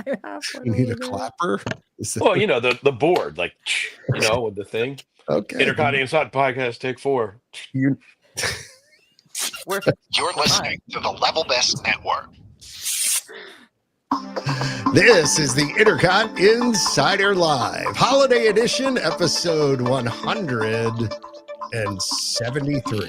I have one You need a over there. clapper? Well, the board, like, with the thing. Okay. INTERCOT Inside Podcast, take 4. You... You're listening to the Level Best Network. This is the INTERCOT Insider Live, Holiday Edition, episode 173.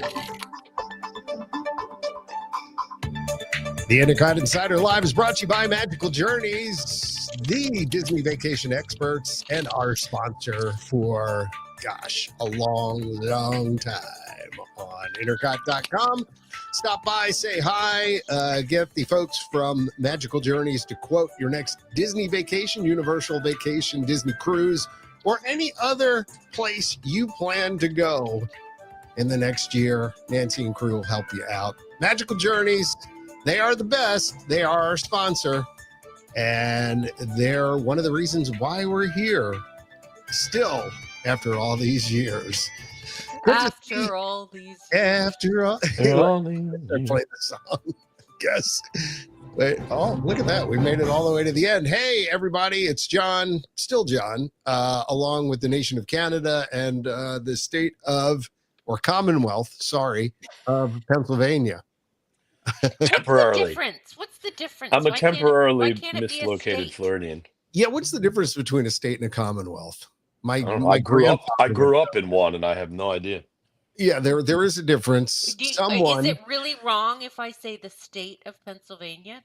The INTERCOT Insider Live is brought to you by Magical Journeys, the Disney vacation experts, and our sponsor for, a long time on intercot.com. Stop by, say hi, get the folks from Magical Journeys to quote your next Disney vacation, Universal vacation, Disney cruise, or any other place you plan to go in the next year. Nancy and crew will help you out. Magical Journeys, they are the best. They are our sponsor, and they're one of the reasons why we're here still after all these years. After all these I play the song. Guess. Wait, look at that. We made it all the way to the end. Hey, everybody, it's John, still John, along with the nation of Canada and the state of, or Commonwealth, of Pennsylvania. Temporarily. What's the difference? I'm a temporarily can't it be a mislocated state? Floridian. Yeah, what's the difference between a state and a Commonwealth? I grew up in one, and I have no idea. Yeah, there is a difference. Is it really wrong if I say the state of Pennsylvania?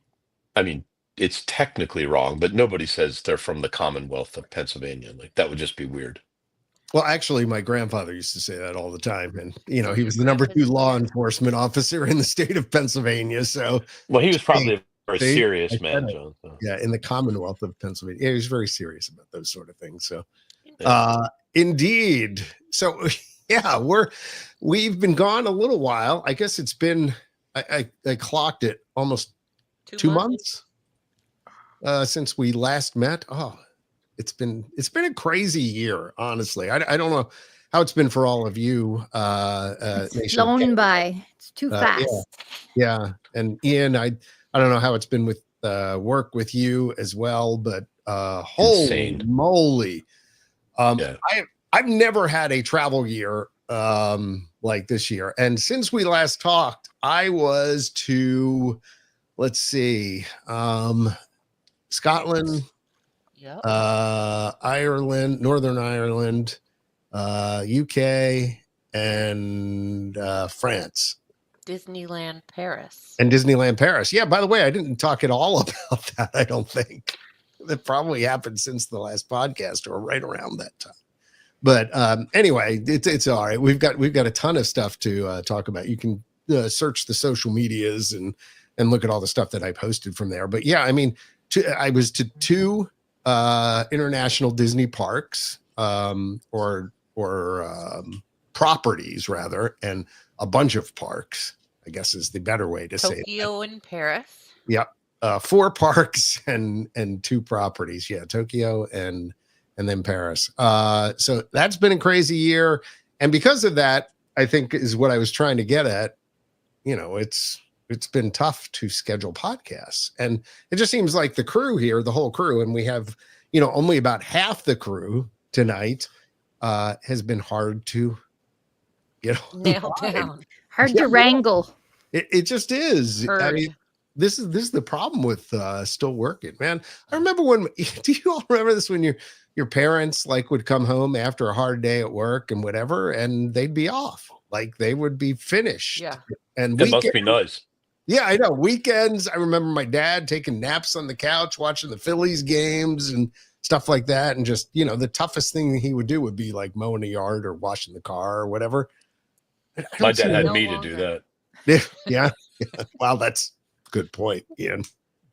I mean, it's technically wrong, but nobody says they're from the Commonwealth of Pennsylvania. Like, that would just be weird. Well, actually, my grandfather used to say that all the time. And, he was the number 2 law enforcement officer in the state of Pennsylvania. So, well, he was probably a very serious man, John. So. Yeah, in the Commonwealth of Pennsylvania. Yeah, he was very serious about those sort of things. So, indeed. So, yeah, we've been gone a little while. I guess it's been, I clocked it almost 2 months since we last met. Oh, it's been a crazy year, honestly. I don't know how it's been for all of you. It's flown by. It's too fast. Yeah. And Ian, I don't know how it's been with work with you as well, but holy moly. I've never had a travel year like this year. And since we last talked, I was to, let's see, Scotland, Ireland, Northern Ireland, UK, and France. Disneyland Paris. Yeah, by the way, I didn't talk at all about that, I don't think. That probably happened since the last podcast or right around that time. But anyway, it's all right. We've got a ton of stuff to talk about. You can search the social medias and look at all the stuff that I posted from there. But yeah, I mean, I was to 2 international Disney parks or properties rather, and a bunch of parks, I guess is the better way to say it. Tokyo and Paris. Yep. 4 parks and 2 properties. Yeah, Tokyo and then Paris. So that's been a crazy year. And because of that, I think is what I was trying to get at. It's been tough to schedule podcasts. And it just seems like the crew here, the whole crew, and we have, only about half the crew tonight, has been hard to nail down. Hard to wrangle. It just is. I mean, this is the problem with still working, man. I remember do you all remember this when your parents would come home after a hard day at work and whatever, and they'd be off, they would be finished. Yeah. And it must be nice. Yeah, I know. Weekends, I remember my dad taking naps on the couch, watching the Phillies games and stuff like that. And just, the toughest thing he would do would be mowing the yard or washing the car or whatever. My dad had me to do that. Yeah. Wow, that's a good point, Ian.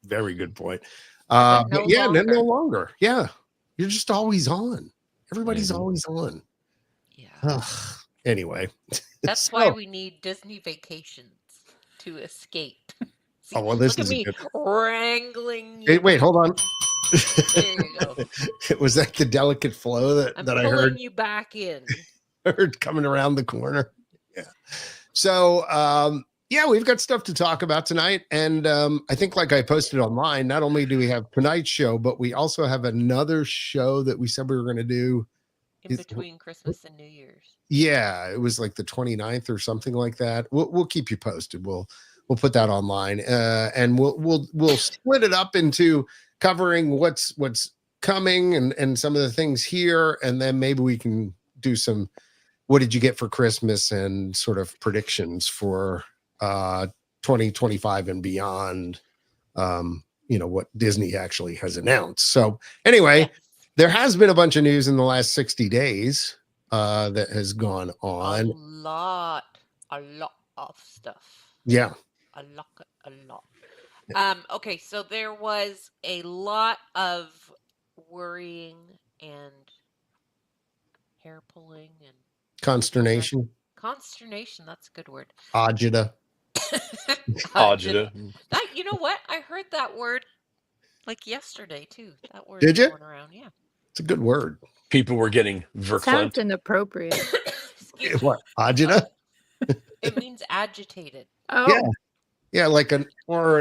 Very good point. But no longer. Yeah. You're just always on. Everybody's always on. Yeah. Anyway. That's why we need Disney vacations to escape. See, this look is at me wrangling. Hey, wait, hold on. There you go. Was that the delicate flow that I heard? I'm pulling you back in. Heard coming around the corner. Yeah. So, Yeah, we've got stuff to talk about tonight. And I think, like I posted online, not only do we have tonight's show, but we also have another show that we said we were going to do. In between Christmas and New Year's. Yeah, it was like the 29th or something like that. We'll keep you posted. We'll put that online, and we'll split it up into covering what's coming and some of the things here, and then maybe we can do some what did you get for Christmas and sort of predictions for 2025 and beyond. What Disney actually has announced. So anyway, Yes. there has been a bunch of news in the last 60 days that has gone on. A lot of stuff. Yeah. A lot. Okay, so there was a lot of worrying and hair pulling and Consternation. consternation. That's a good word. Agita. Agita. That, you know what? I heard that word like yesterday too. That word Did you? going around. Yeah. It's a good word. People were getting Sounds verklempt. inappropriate. Excuse me. What? Agita? It means agitated. Oh, Yeah. Yeah, like an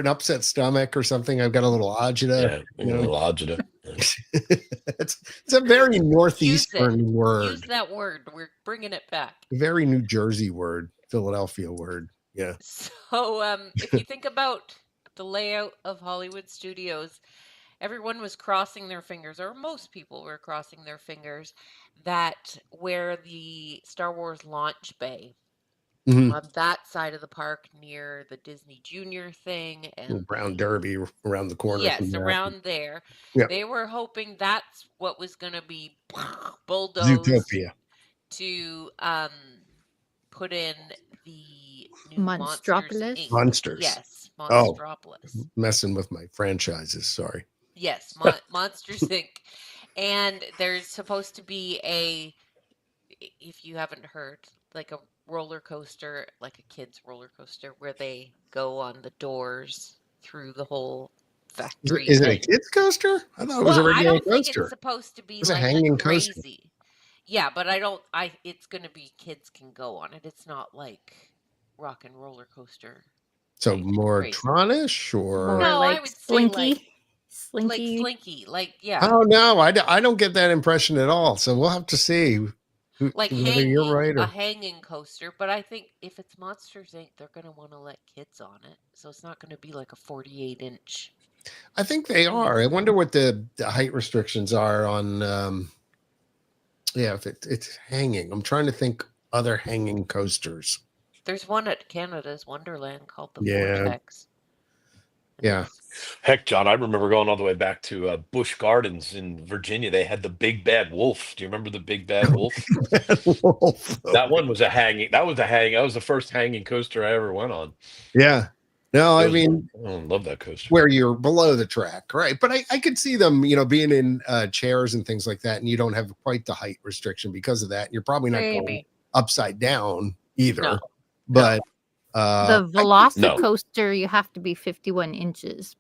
upset stomach or something. I've got a little agita. Yeah, a little agita. It's a very northeastern word. Use that word. We're bringing it back. Very New Jersey word, Philadelphia word. Yeah. So if you think about the layout of Hollywood studios, everyone was crossing their fingers, or most people were crossing their fingers, that where the Star Wars launch bay, Mhm. on that side of the park near the Disney Junior thing and Brown Derby around the corner. from yes, that. around there, Yeah. they were hoping that's what was going to be bulldozed Zootopia. to put in the new Monsters Monstropolis? Inc. Monsters. Yes, Oh. Monstropolis. Messing with my franchises. Sorry. Yes, Monsters Inc. And there's supposed to be if you haven't heard, like a roller coaster, like a kid's roller coaster, where they go on the doors through the whole factory. Is it a kid's coaster? I thought it was a Well, I regular don't think coaster. it's supposed to be It's a like hanging crazy. coaster. Yeah, but it's going to be kids can go on it. It's not like rock and roller coaster. So crazy, more crazy. Tronish or more No, I like would say Slinky. like Slinky. Slinky, like yeah, Oh no, I don't get that impression at all. So we'll have to see like whether hanging, you're right a or hanging coaster. But I think if it's Monsters Inc., they're going to want to let kids on it, so it's not going to be like a 48-inch. I think they are. I wonder what the height restrictions are on. If it's hanging. I'm trying to think other hanging coasters. There's one at Canada's Wonderland called the Yeah. Vortex. And Yeah. it's- Heck, John, I remember going all the way back to Busch Gardens in Virginia. They had the Big Bad Wolf. Do you remember the Big Bad Wolf? Wolf. That one was a hanging. That was the first hanging coaster I ever went on. Yeah. No, I mean, I love that coaster. where you're below the track, right? But I could see them, being in chairs and things like that, and you don't have quite the height restriction because of that. You're probably not going Maybe. upside down either. No. But The No. Velocicoaster, you have to be 51 inches.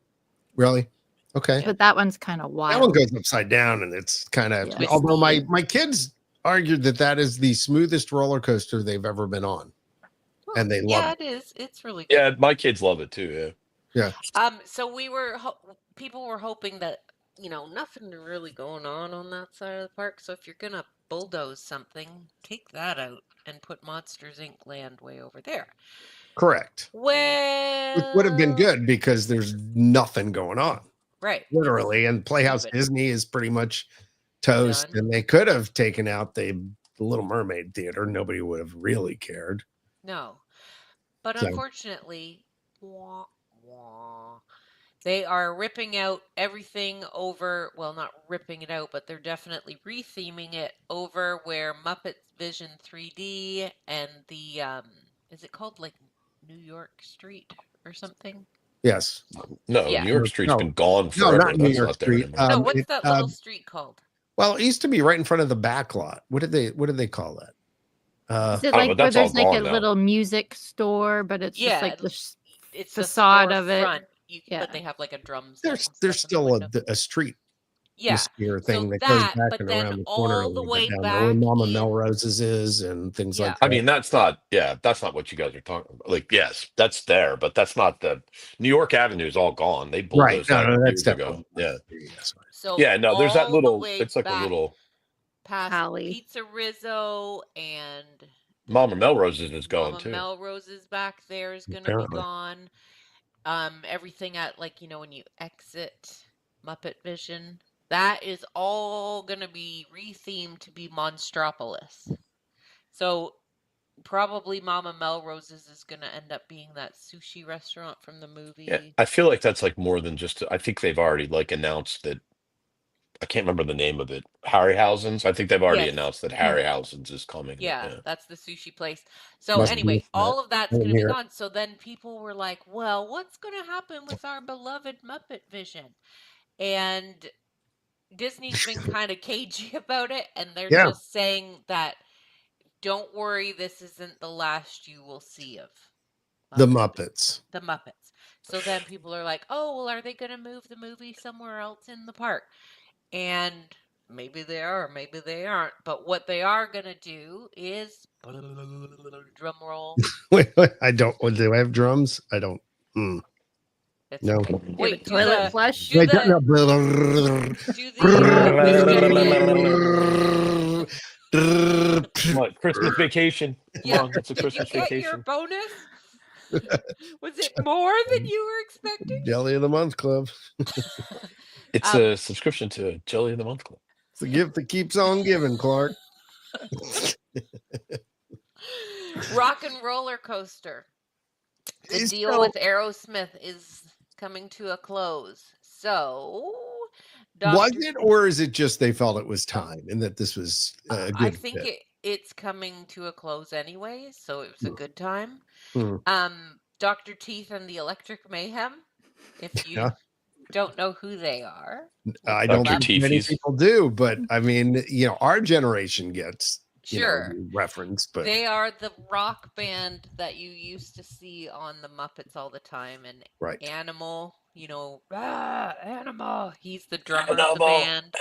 really, okay, But that one's kind of that one wild. goes upside down, and it's kind of. Yeah. Although my kids argued that is the smoothest roller coaster they've ever been on, and they love Yeah, it. it is. It's really good. Yeah, my kids love it too. Yeah. So people were hoping that nothing really going on that side of the park. So if you're gonna bulldoze something, take that out and put Monsters Inc. land way over there. Correct. Well, Which would have been good because there's nothing going on, right? literally, and Playhouse stupid. Disney is pretty much toast, Done. and they could have taken out the Little Mermaid theater. Nobody would have really cared. No, but So- unfortunately, wah, wah, they are ripping out everything over. Well, not ripping it out, but they're definitely retheming it over where Muppet Vision 3D and the is it called like New York Street or something? Yes. No, Yeah. New York Street's No. been gone No, forever. not New That's York not there Street. anymore. No, what's It, that little street called? well, it used to be right in front of the back lot. What did they call that? Is it Oh, like but where that's all there's like a gone now. little music store, but it's Yeah, just like the It's facade the of it. storefront. Yeah. But they have like a drum set. There's and stuff in the still window. a street Yeah. atmosphere So thing that goes that, back but and then around the corner a all the little bit way down there where back Mama in, Melrose's is and things yeah. like I that. mean, that's not, yeah, that's not what you guys are talking about. Like, yes, that's there, but that's not the New York Avenue is all gone. They Right. bulldozed No, that no, that's years ago. definitely Yeah. yes. So Yeah, no, there's that all the little, way it's like a back little, past Alley. Pizza Rizzo and Mama Melrose's is going Mama too. Melrose's back there is going to be Apparently. gone. Everything at, like, when you exit Muppet Vision, that is all going to be rethemed to be Monstropolis. So probably Mama Melrose's is going to end up being that sushi restaurant from the Yeah. movie. I feel like that's like more than just, I think they've already like announced that, I can't remember the name of it. Harryhausen's. I think they've already Yes. announced that Harryhausen's is coming. Yeah, Yeah. that's the sushi place. So Must be anyway, that. all of that's I going didn't to be hear it. gone. So then people were like, "Well, what's going to happen with our beloved Muppet Vision?" And Disney's been kind of cagey about it, and they're Yeah. just saying that, "Don't worry, this isn't the last you will see of The Muppet Muppets. the Muppets." So then people are like, "Oh, well, are they going to move the movie somewhere else in the park?" And maybe they are, maybe they aren't. But what they are going to do is drum roll. Wait, I don't. Do I have drums? I don't. Hmm. It's No. okay. Do you have a Wait, toilet flush? do Wait, no. the Mr. Ed. What, Christmas vacation? Come Yeah. on, it's a Did you Christmas get your vacation. bonus? Was it more than you were expecting? Jelly of the Month Club. It's Um, a subscription to Jelly of the Month Club. It's the gift that keeps on giving, Clark. Rock and Roller Coaster. The deal So, with Aerosmith is coming to a close. So, was Dr. it, or is it just they felt it was time and that this was a I good think fit? it's coming to a close anyway, so it was a good time. Hmm. Dr. Teeth and the Electric Mayhem. If you Yeah. don't know who they are, I look don't them Dr. think many Teefies. people do, but I mean, our generation gets, Sure. reference, but They are the rock band that you used to see on the Muppets all the time, and right. Animal, Animal. He's the drummer of the band.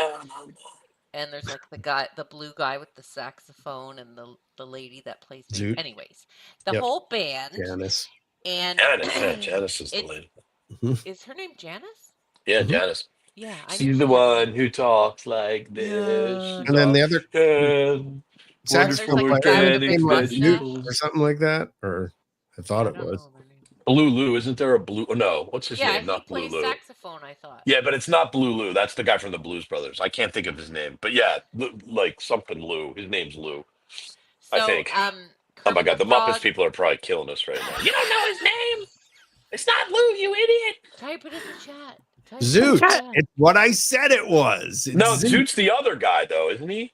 And there's like the blue guy with the saxophone, and the lady that plays bass. Zoot. Anyways, the Yep. whole band. Janice. And Janice, yeah, Janice is the lady. is her name Janice? Yeah, Mhm. Janice. Yeah, I knew She's she the had a one name. who talks like this. Yeah. She And then the talks, other There's saxophone like a player, guy his with a organic big name was Newt mustache. or vegetables. something like that, or I thought Yeah, I it don't was. know their name. Blue Lou, isn't there a blue? Oh, no, what's his Yeah, name? he Not Blue plays Lou. saxophone, I thought. Yeah, but it's not Blue Lou. That's the guy from the Blues Brothers. I can't think of his name, but yeah, like something Lou. His name's Lou, I So, think. Oh my Kermit the God, the Muppets Frog. people are probably killing us right now. You don't know his name? It's not Lou, you idiot. Type it in the chat. Zoot. It's what I said it was. It's No, Zoot. Zoot's the other guy, though, isn't he?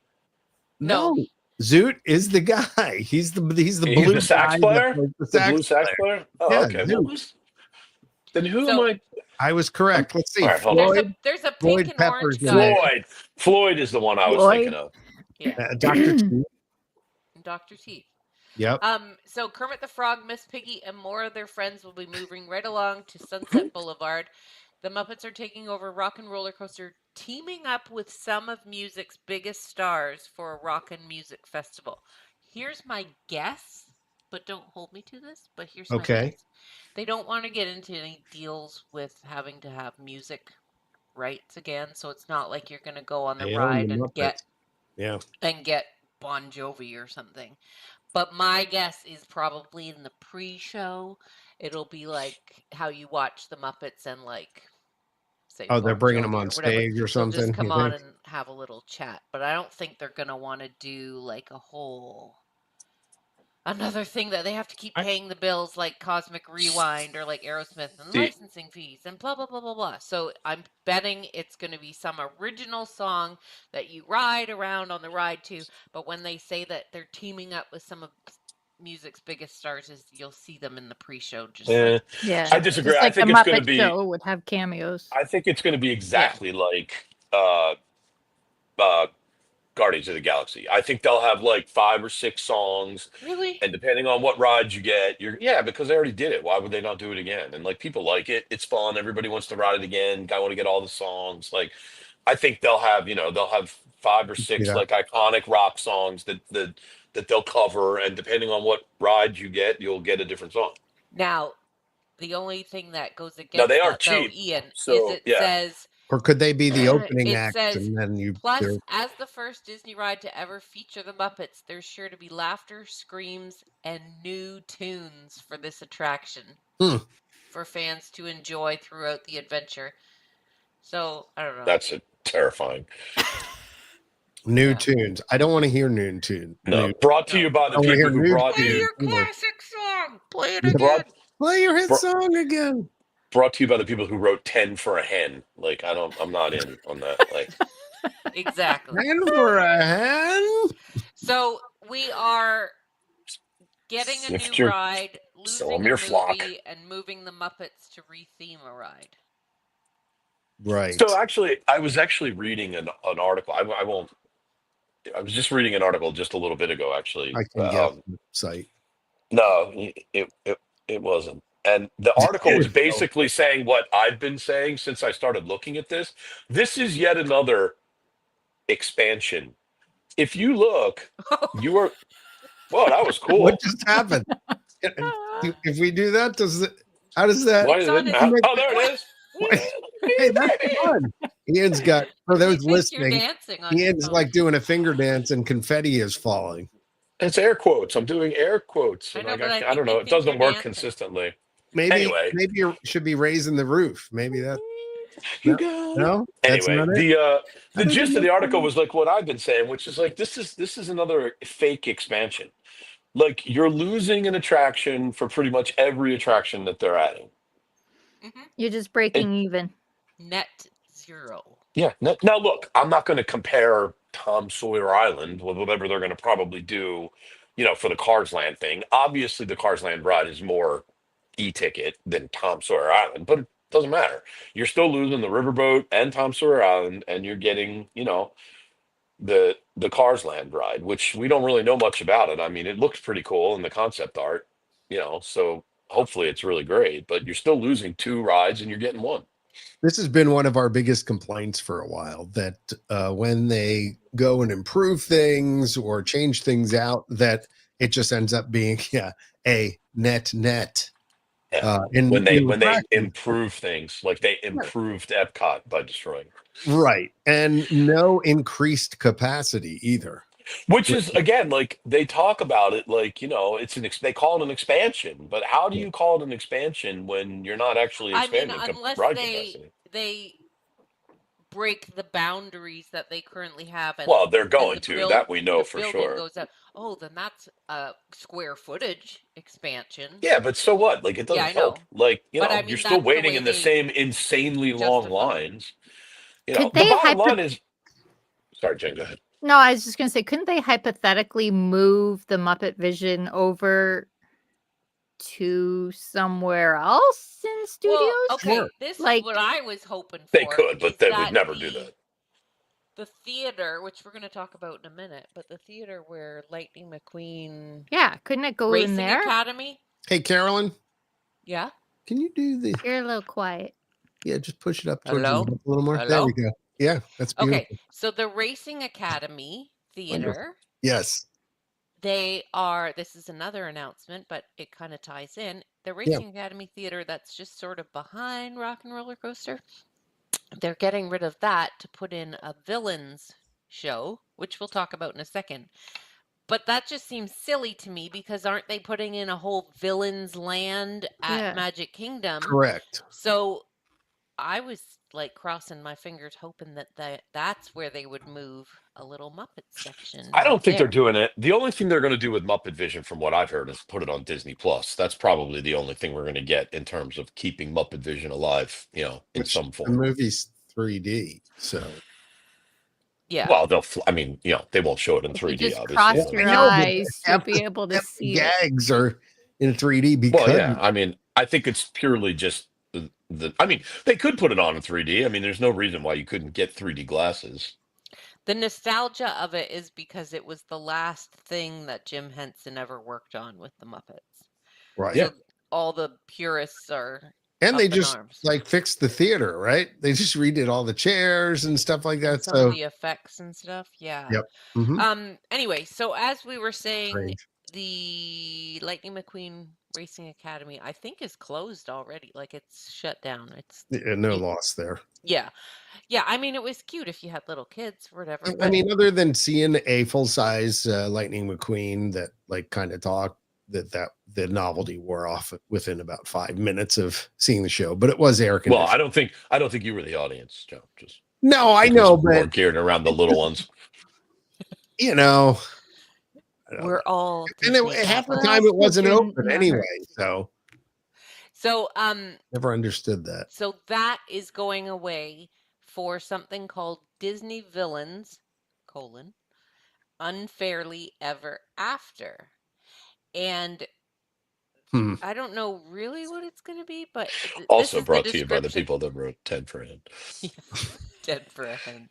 No. Zoot is the guy. He's the He's blue the sax guy that player? plays the The sax blue sax player? Oh, Yeah, okay. Zoot. Well, then who am So I? I was correct. Let's see. All right, hold on. there's a Floyd pink and Pepper's orange in guy. there. Floyd is the one I was thinking of. Yeah. Dr. T. Dr. Teeth. Yep. So Kermit the Frog, Miss Piggy, and more of their friends will be moving right along to Sunset Boulevard. The Muppets are taking over Rock and Roller Coaster, teaming up with some of music's biggest stars for a rock and music festival. Here's my guess, but don't hold me to this, but here's my Okay. guess. They don't want to get into any deals with having to have music rights again, so it's not like you're going to go on the They own ride the and Muppets. Yeah. get Bon Jovi or something. But my guess is probably in the pre-show, it'll be like how you watch the Muppets and like say Oh, they're Bon bringing them Jovi on or whatever. stage or They'll something. just come You on think? and have a little chat. But I don't think they're gonna want to do like a whole another thing that they have to keep paying the bills like Cosmic Rewind or like Aerosmith and See, licensing fees and blah blah blah blah blah. So I'm betting it's going to be some original song that you ride around on the ride to. But when they say that they're teaming up with some of music's biggest stars, is you'll see them in the pre-show. Just like Yeah. I disagree. Just I like the think it's going to Muppet be. Show would have cameos. I think it's going to be yeah, exactly like uh, Guardians of the Galaxy. I think they'll have like 5 or 6 songs, really. and depending on what ride you get, because they already did it. Why would they not do it again? And like people like it. It's fun. Everybody wants to ride it again. I want to get all the songs. Like I think they'll have 5 or See 6 that? like iconic rock songs that they'll cover, and depending on what ride you get, you'll get a different song. Now, the only thing that goes Now they against are that, though, cheap, Ian, is so it yeah, says Or could they be the opening it act says, and then plus, they're as the first Disney ride to ever feature the Muppets, there's sure to be laughter, screams, and new tunes for this attraction for fans to enjoy throughout the adventure. So, I don't know. that's terrifying. new Yeah. tunes? I don't want to hear new tune. No, New. brought to No. you by I the want to hear people who new brought Play you. tunes. your classic song! Play it Yeah. again! Play your hit Bro- song again. Brought to you by the people who wrote 10 for a hen. Like I'm not in on that. Like Exactly. And for a hand. So, we are getting a if new you're ride, so losing I'm a your flock. movie, and moving the Muppets to retheme a ride. Right. So actually, I was actually reading an article. I won't. I was just reading an article just a little bit ago, actually. I can guess the site. No, it wasn't. And the article was basically saying what I've been saying since I started looking at this. This is yet another expansion. If you look, you are. Well, that was What cool. just happened? If we do that, how does that? Why It's does on it his. matter? Oh, there it What? is. Hey, that's fun. Ian's got, for What do you those think you're listening, dancing on your Ian's phone? like doing a finger dance and confetti is falling. It's air quotes. I'm doing air quotes, I and know, but I don't know. It think you're doesn't work dancing. consistently. Maybe Anyway, you should be raising the roof. Maybe that. you No, got it. no, that's Anyway, not it. the gist of the article was like what I've been saying, which is like this is another fake expansion. Like you're losing an attraction for pretty much every attraction that they're adding. You're just It, breaking even. Net zero. yeah. Now look, I'm not going to compare Tom Sawyer Island with whatever they're going to probably do, for the Cars Land thing. Obviously, the Cars Land ride is more e-ticket than Tom Sawyer Island, but it doesn't matter. You're still losing the Riverboat and Tom Sawyer Island, and you're getting, the Cars Land ride, which we don't really know much about it. I mean, it looks pretty cool in the concept art, so hopefully it's really great, but you're still losing 2 rides and you're getting 1. This has been one of our biggest complaints for a while, that when they go and improve things or change things out, that it just ends up being a net. Yeah. In When they new attractions. improve things, like they improved Epcot by destroying it. Right. And no increased capacity either. Which is again, like they talk about it, like they call it an expansion. But how do you call it an expansion when you're not actually I mean, expanding unless ride they capacity? break the boundaries that they currently have, and Well, they're going the to. That we know the for building sure. goes up. Oh, then that's a square footage expansion. Yeah, but so what? Like it Yeah, doesn't I know. help. Like But I you're mean, still that's the waiting way in the they same insanely long justify. lines. Could The they bottom line is. Sorry, Jen. Go ahead. No, I was just gonna say, couldn't they hypothetically move the Muppet Vision over to somewhere else in studios? Well, okay, Sure. this is Like- what I was hoping for. They could, but is they would that never do that. The theater, which we're going to talk about in a minute, but the theater where Lightning McQueen Yeah, couldn't it go in Racing there? Academy. Hey, Carolyn, Yeah. can you do the? You're a little quiet. Yeah, just push it up towards Hello? the mic a little more. There Hello? we go. Yeah, that's beautiful. Okay, so the Racing Academy Theater, Yes. this is another announcement, but it kind of ties in. The Racing Academy Theater that's just sort of behind Rock and Roller Coaster, they're getting rid of that to put in a villains show, which we'll talk about in a second. But that just seems silly to me, because aren't they putting in a whole villains land at Yeah. Magic Kingdom? Correct. So I was like crossing my fingers, hoping that's where they would move a little Muppet section. I don't think they're there. doing it. The only thing they're going to do with Muppet Vision, from what I've heard, is put it on Disney Plus. That's probably the only thing we're going to get in terms of keeping Muppet Vision alive, in some The form. movie's 3D, so Yeah. Well, they won't show it in If you 3D, just obviously. cross but- your I know, but eyes to be able to half the see it. gags are in 3D because Well, yeah. I mean, I think it's purely just I mean, they could put it on in 3D. I mean, there's no reason why you couldn't get 3D glasses. The nostalgia of it is because it was the last thing that Jim Henson ever worked on with the Muppets. right. Yeah. So all the purists are And up they in just arms. like fixed the theater, right? They just redid all the chairs and stuff like And that. some of So, the effects and stuff. Yeah. yep. Mm-hmm. Anyway, so as we were saying, Strange. the Lightning McQueen Racing Academy, I think, is closed already. Like it's shut down. It's Yeah, no you, loss there. yeah. Yeah, I mean it was cute if you had little kids or whatever, I but mean, other than seeing a full size Lightning McQueen that like kind of talked, that the novelty wore off within about 5 minutes of seeing the show. But it was air Well, conditioned. I don't think you were the audience, Joe. Just No, I it was know, more but geared around the little ones. you know, I don't we're know. all And Disney half the We're adults. all time it wasn't children open in our anyway, hearts. so So never understood that. so that is going away for something called Disney Villains, colon, Unfairly Ever After. And Hmm. I don't know really what it's going to be, but this Also is the brought to you by the description. people that wrote 10 for Hen. Dead for a hen.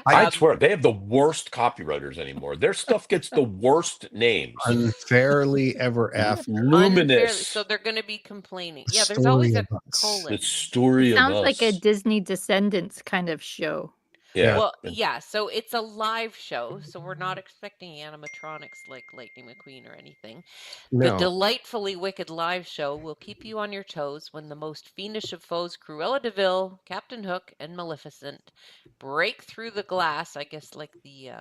I swear they have the worst copywriters anymore. Their stuff gets the worst names. Unfairly ever after. Unfairly. So Luminous. they're going to be complaining. The Yeah, there's always story a of us. colon. The story It of sounds like a us. Disney Descendants kind of show. Yeah. Well, yeah, so it's a live show, so we're not expecting animatronics like Lightning McQueen or anything. The No. delightfully wicked live show will keep you on your toes when the most fiendish of foes, Cruella de Vil, Captain Hook, and Maleficent, break through the glass, I guess like the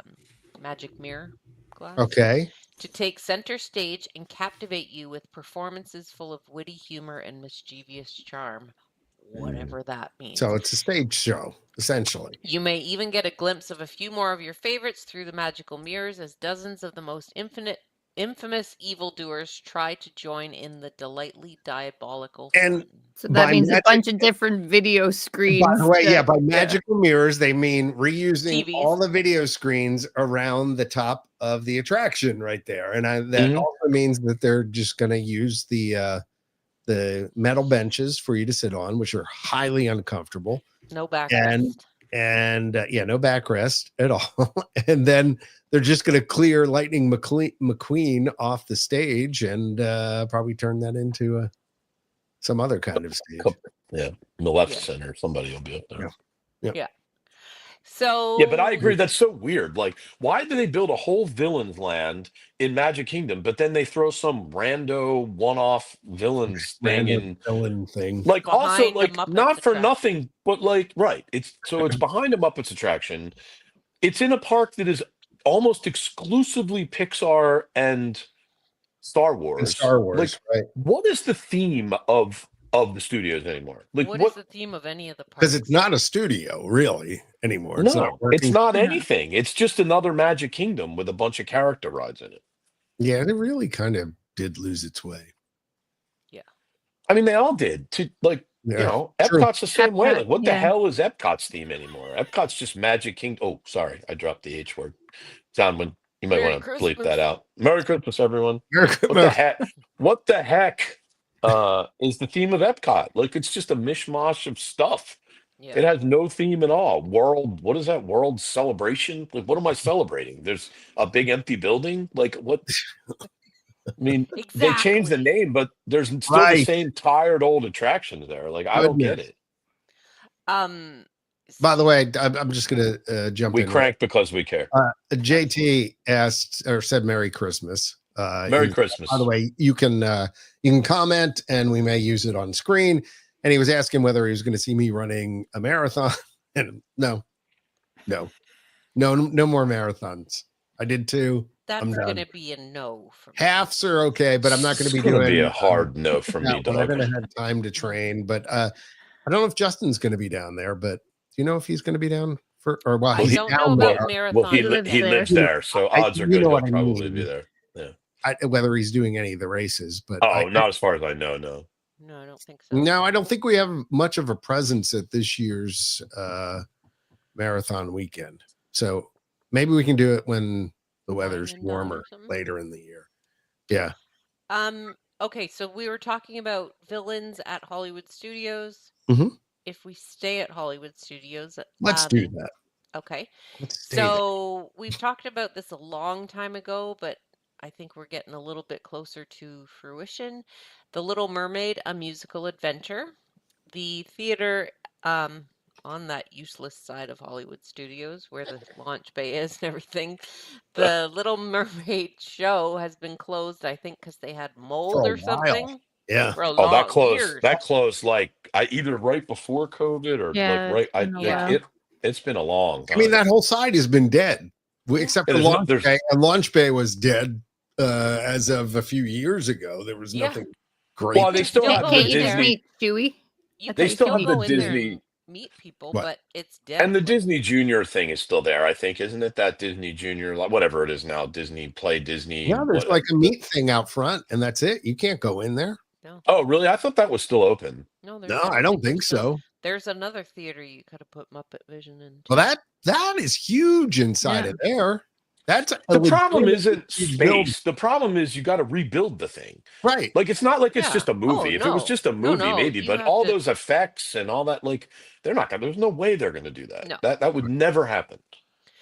magic mirror glass, Okay. to take center stage and captivate you with performances full of witty humor and mischievous charm, whatever that means. So it's a stage show, essentially. You may even get a glimpse of a few more of your favorites through the magical mirrors as dozens of the most infamous evildoers try to join in the delightly diabolical And fun. So that by means a magic, bunch of different video by screens. the way, yeah, that- by magical mirrors, they mean reusing TVs. all the video screens around the top of the attraction right there. And that Mhm. also means that they're just going to use the metal benches for you to sit on, which are highly uncomfortable. No backrest. And yeah, no backrest at all. And then they're just going to clear Lightning McQueen off the stage and probably turn that into some other kind of stage. Yeah. Maleficent or somebody will be up there. Yeah. So Yeah, but I agree. That's so weird. Like, why do they build a whole villains land in Magic Kingdom, but then they throw some rando one-off villains thing Random in? villain thing. Like, also, behind the like, Muppets not for attraction. nothing, but like, right? It's behind a Muppets attraction. It's in a park that is almost exclusively Pixar and Star Wars. And Star Wars, Like, right? what is the theme of the studios anymore? Like, What is the theme of any of the parks? Because it's not a studio really anymore. It's No, not working. it's not Yeah. anything. It's just another Magic Kingdom with a bunch of character rides in it. Yeah, it really kind of did lose its way. I mean, they all did. To like, Yeah, you know, true. Epcot's the same way. Epcot, Like, what the yeah. hell is Epcot's theme anymore? Epcot's just Magic Kingdom. Oh, sorry, I dropped the H word. Someone, you might Merry want to bleep Christmas. that out. Merry Christmas, everyone. What the heck? What the heck is the theme of Epcot? Like, it's just a mishmash of stuff. Yeah. It has no theme at all. World, what is that? World celebration? Like, what am I celebrating? There's a big empty building. Like, what? I mean, they changed the Exactly. name, but there's still the Right. same tired old attractions there. Like, I don't get it. By the way, I'm just going to jump We in. crank because we care. JT asked or said Merry Christmas. Merry Christmas. By the way, you can comment and we may use it on screen. And he was asking whether he was going to see me running a marathon. And no more marathons. I did 2. That's I'm going done. to be a no for me. Halves are okay, but I'm not going to be It's gonna doing be a hard no from me, I'm not dog. going to have time to train. But I don't know if Justin's going to be down there. But do you know if he's going to be down for or well, I he's don't know down about there. marathons. Well, he lives lives there. there, so odds are you good know he'll what I probably mean. be there. Yeah. Whether he's doing any of the races, but Oh, not as far as I know. No. No, I don't think so. No, I don't think we have much of a presence at this year's marathon weekend. So maybe we can do it when the weather's 9 and 9 warmer or something? later in the year. Yeah. Okay, so we were talking about villains at Hollywood Studios. Mhm. If we stay at Hollywood Studios, Let's do that. Okay. Let's stay there. So we've talked about this a long time ago, but I think we're getting a little bit closer to fruition. The Little Mermaid, a musical adventure. the theater on that useless side of Hollywood Studios where the launch bay is and everything, the Little Mermaid show has been closed, I think, because they had For mold a or while. something Yeah. for a Oh, that long closed. years. That closed like either right before COVID or like Yeah, right. it's been a Yeah. while. It's been a long I mean, time. that whole side has been dead, Yeah. except Yeah, for there's no, Launch there's Bay. And Launch Bay was dead as of a few years ago. There was Yeah. nothing You great. well, they can still still Can't, have go the can't in you just there. Disney. meet Chewie? You I They thought can you still could still have meet the go in there Disney, and meet people, What? but it's and dead. the Like, Disney Junior thing is still there. I think, isn't it? That Disney Junior, like, whatever it is now, Disney Play, Disney. Yeah, there's What? like a meat thing out front, and that's it. You can't go in there. no, Oh, really? I thought that was still open. no, No, I I don't don't think they're think still. so. There's another theater you could have put Muppet Vision Well, into. that is huge inside Yeah. of there. That's a The problem legitimately isn't huge building. space. The problem is you got to rebuild the thing. Right. Like it's not like it's Yeah. just a Oh movie. If it was no, just a no, movie, no. maybe, You but have all to. those effects and all that, like they're not gonna. There's no way they're gonna do that. No. That would never happen.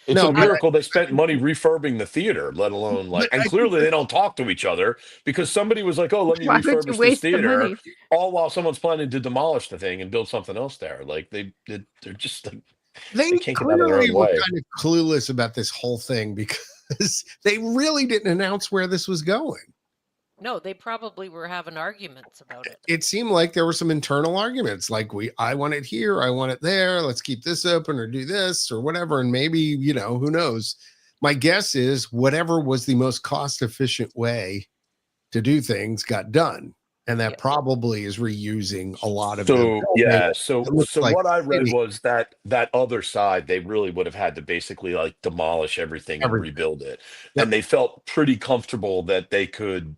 It's No, a but miracle they spent money refurbing the theater, let alone like. And I think clearly they don't talk to each other because somebody was like, "Oh, let me Why would you refurbish this waste the theater," money? all while someone's planning to demolish the thing and build something else there. Like they're just like they they can't get out of their clearly own were way. kind of clueless about this whole thing because they really didn't announce where this was going. No, they probably were having arguments about it. It seemed like there were some internal arguments, like I want it here, I want it there, let's keep this open or do this or whatever. And maybe, who knows? My guess is whatever was the most cost efficient way to do things got done. And that Yep. probably is reusing a lot of the So building. yeah, It looks so like what I read city, was that that other side they really would have had to basically like demolish everything and everything. rebuild it, Yep. and they felt pretty comfortable that they could,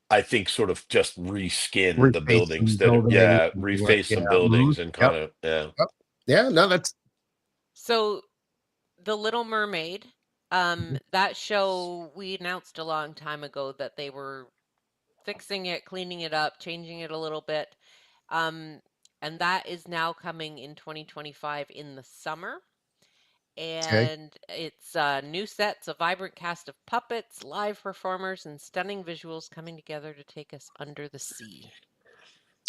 I think, sort of just reskin the Reface buildings some that buildings. reface Yeah. some buildings and Yep. kind of Yep. Yeah. No, that's So, The Little Mermaid, that show we announced a long time ago that they were fixing it, cleaning it up, changing it a little bit. And that is now coming in 2025 in the summer. okay. And it's new sets, a vibrant cast of puppets, live performers, and stunning visuals coming together to take us under the sea.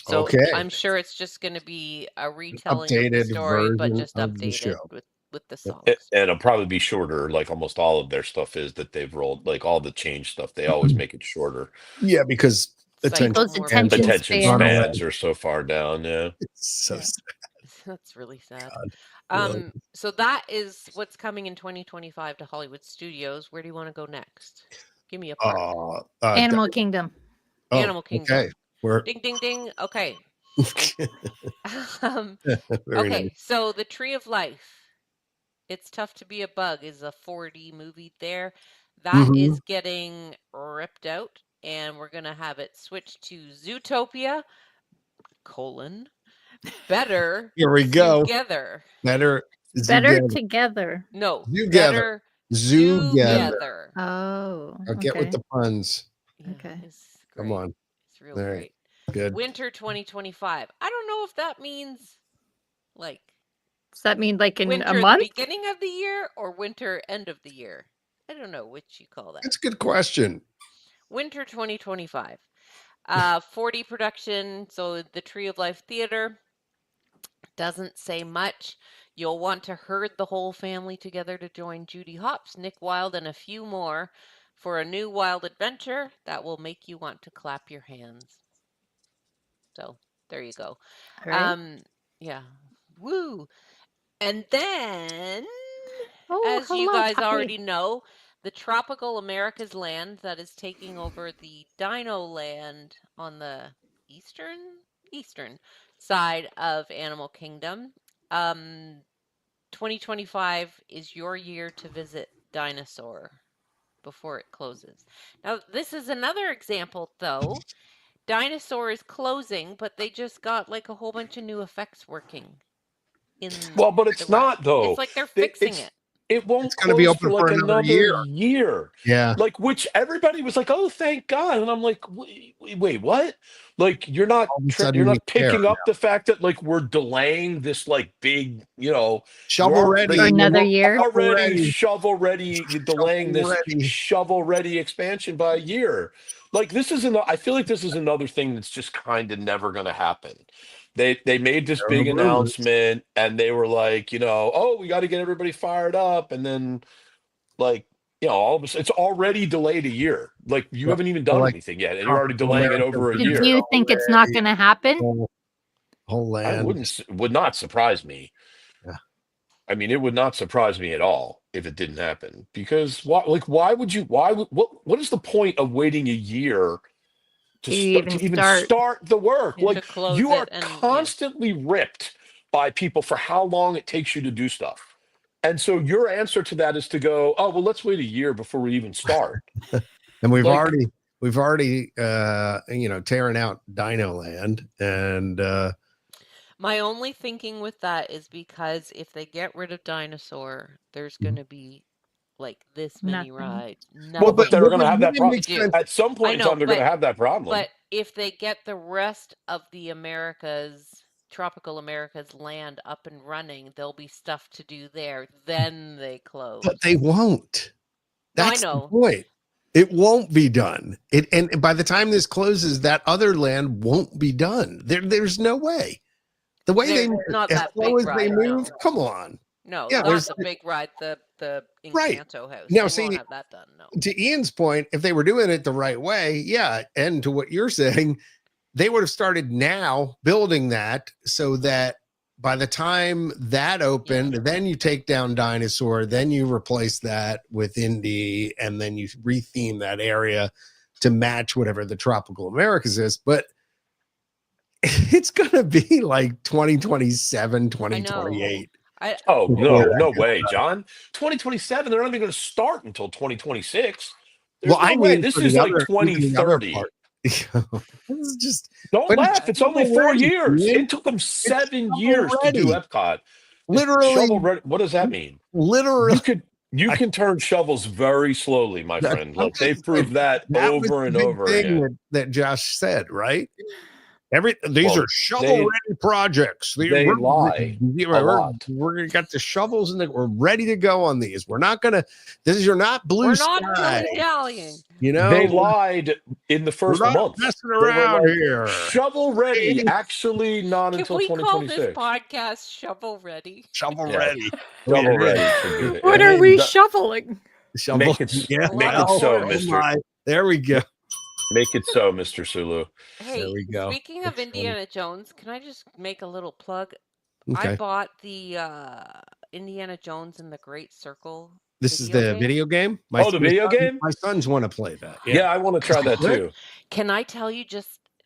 So Okay. I'm sure it's just going to be a retelling of the Updated story, but version just of the updated show. with the Yep. songs. and it'll probably be shorter, like almost all of their stuff is that they've rolled, like all the change stuff. They always make it shorter. Yeah, because Cycle attention Those more spans attention people. Attention spans. spans are so far down. Yeah. It's so Yeah. sad. That's really sad. Really. So that is what's coming in 2025 to Hollywood Studios. Where do you want to go next? Give me a park. Animal Kingdom. Animal Kingdom. Okay. We're Ding, ding, ding. Okay. very Okay, nice. so The Tree of Life. It's Tough to Be a Bug is a 4D movie there. That is getting ripped out, and we're going to have it switched to Zootopia, better Here we go. together. Better Together. No, Together. better Zoo together. together. Oh. I'll get with the puns. Yeah, Okay. it's Come great. on. It's real All right. great. Good. Winter 2025. I don't know if that means like Does that mean like in winter a month? beginning of the year or winter end of the year. I don't know which you call that. That's a good question. Winter 2025. 40 production. So the Tree of Life Theater doesn't say much. You'll want to herd the whole family together to join Judy Hopps, Nick Wilde, and a few more for a new wild adventure that will make you want to clap your hands. So there you go. All right. Yeah. Woo. And then, Oh, as you hello, guys puppy. already know, the Tropical America's Land that is taking over the Dino Land on the eastern side of Animal Kingdom. 2025 is your year to visit Dinosaur before it closes. Now, this is another example, though. Dinosaur is closing, but they just got like a whole bunch of new effects working in Well, but it's the ride. not though. It's like they're fixing It's it. it won't It's going to be close open for for like another another year. year. Yeah. Like which everybody was like, "Oh, thank God," and I'm like, Wait, what? Like you're not All of a sudden you're we not care picking now. up the fact that like we're delaying this like big, you're Shovel ready. For another year? already Ready. shovel ready, delaying this ready. shovel ready expansion by a year. Like this is I feel like this is another thing that's just kind of never going to happen. They made this big announcement, and they were like, oh, we got to get everybody fired up, and then like, all of a sudden, it's already delayed a year. Like you haven't even done like anything yet, and you're already tropical delaying it America over a So do year. you think it's not going to happen? Whole land. Would not surprise me. Yeah. I mean, it would not surprise me at all if it didn't happen. Because why would you? What is the point of waiting a year to even start the work? To Like close you are it and, constantly ripped by people for how long it takes you to do stuff. And so your answer to that is to go, oh, well, let's wait a year before we even start. And we've already tearing out Dino Land, and my only thinking with that is because if they get rid of Dinosaur, there's going to be like this many Nothing. rides. Well, but they're going to have that wouldn't it problem. make sense- At some point in time, they're going to have that problem. But if they get the rest of the tropical America's land up and running, there'll be stuff to do there. Then they close. But they won't. No, I That's the know. point. It won't be done. And by the time this closes, that other land won't be done. There's no way. The way There's they not as that slow big as they ride, move, no. come on. No, Yeah, not there's- the big ride, the Right. Encanto house. Now, They see, won't have that done. No. To Ian's point, if they were doing it the right way, yeah, and to what you're saying, they would have started now building that so that by the time that opened, then you take down Dinosaur, then you replace that with Indy, and then you retheme that area to match whatever the tropical Americas is. But it's going to be like 2027, 2028. No way, John. 2027, they're not even going to start until 2026. There's no way. This is like 2030. This is just don't laugh. It's only 4 years. It took them 7 years to do Epcot. Literally, shovel ready. What does that mean? Literally, you can turn shovels very slowly, my friend. Like they've proved that over and over again. That Josh said, right? These are shovel-ready projects. They lie a lot. We're got the shovels and we're ready to go on these. We're not gonna. You're not blue We're sky. not dilly-dallying. They lied in the first month. Messing around here. Shovel ready. Actually, not until 2026. Can we call this podcast shovel ready? Shovel ready. Shovel ready. What are we shoveling? Make it so, Mister. There we go. Make it so, Mr. Sulu. Hey, there we go. Speaking of Indiana Jones, can I just make a little plug? Okay. I bought the Indiana Jones and the Great Circle. This is the video game? The video game? My sons want to play that. Yeah, I want to try that too. Can I tell you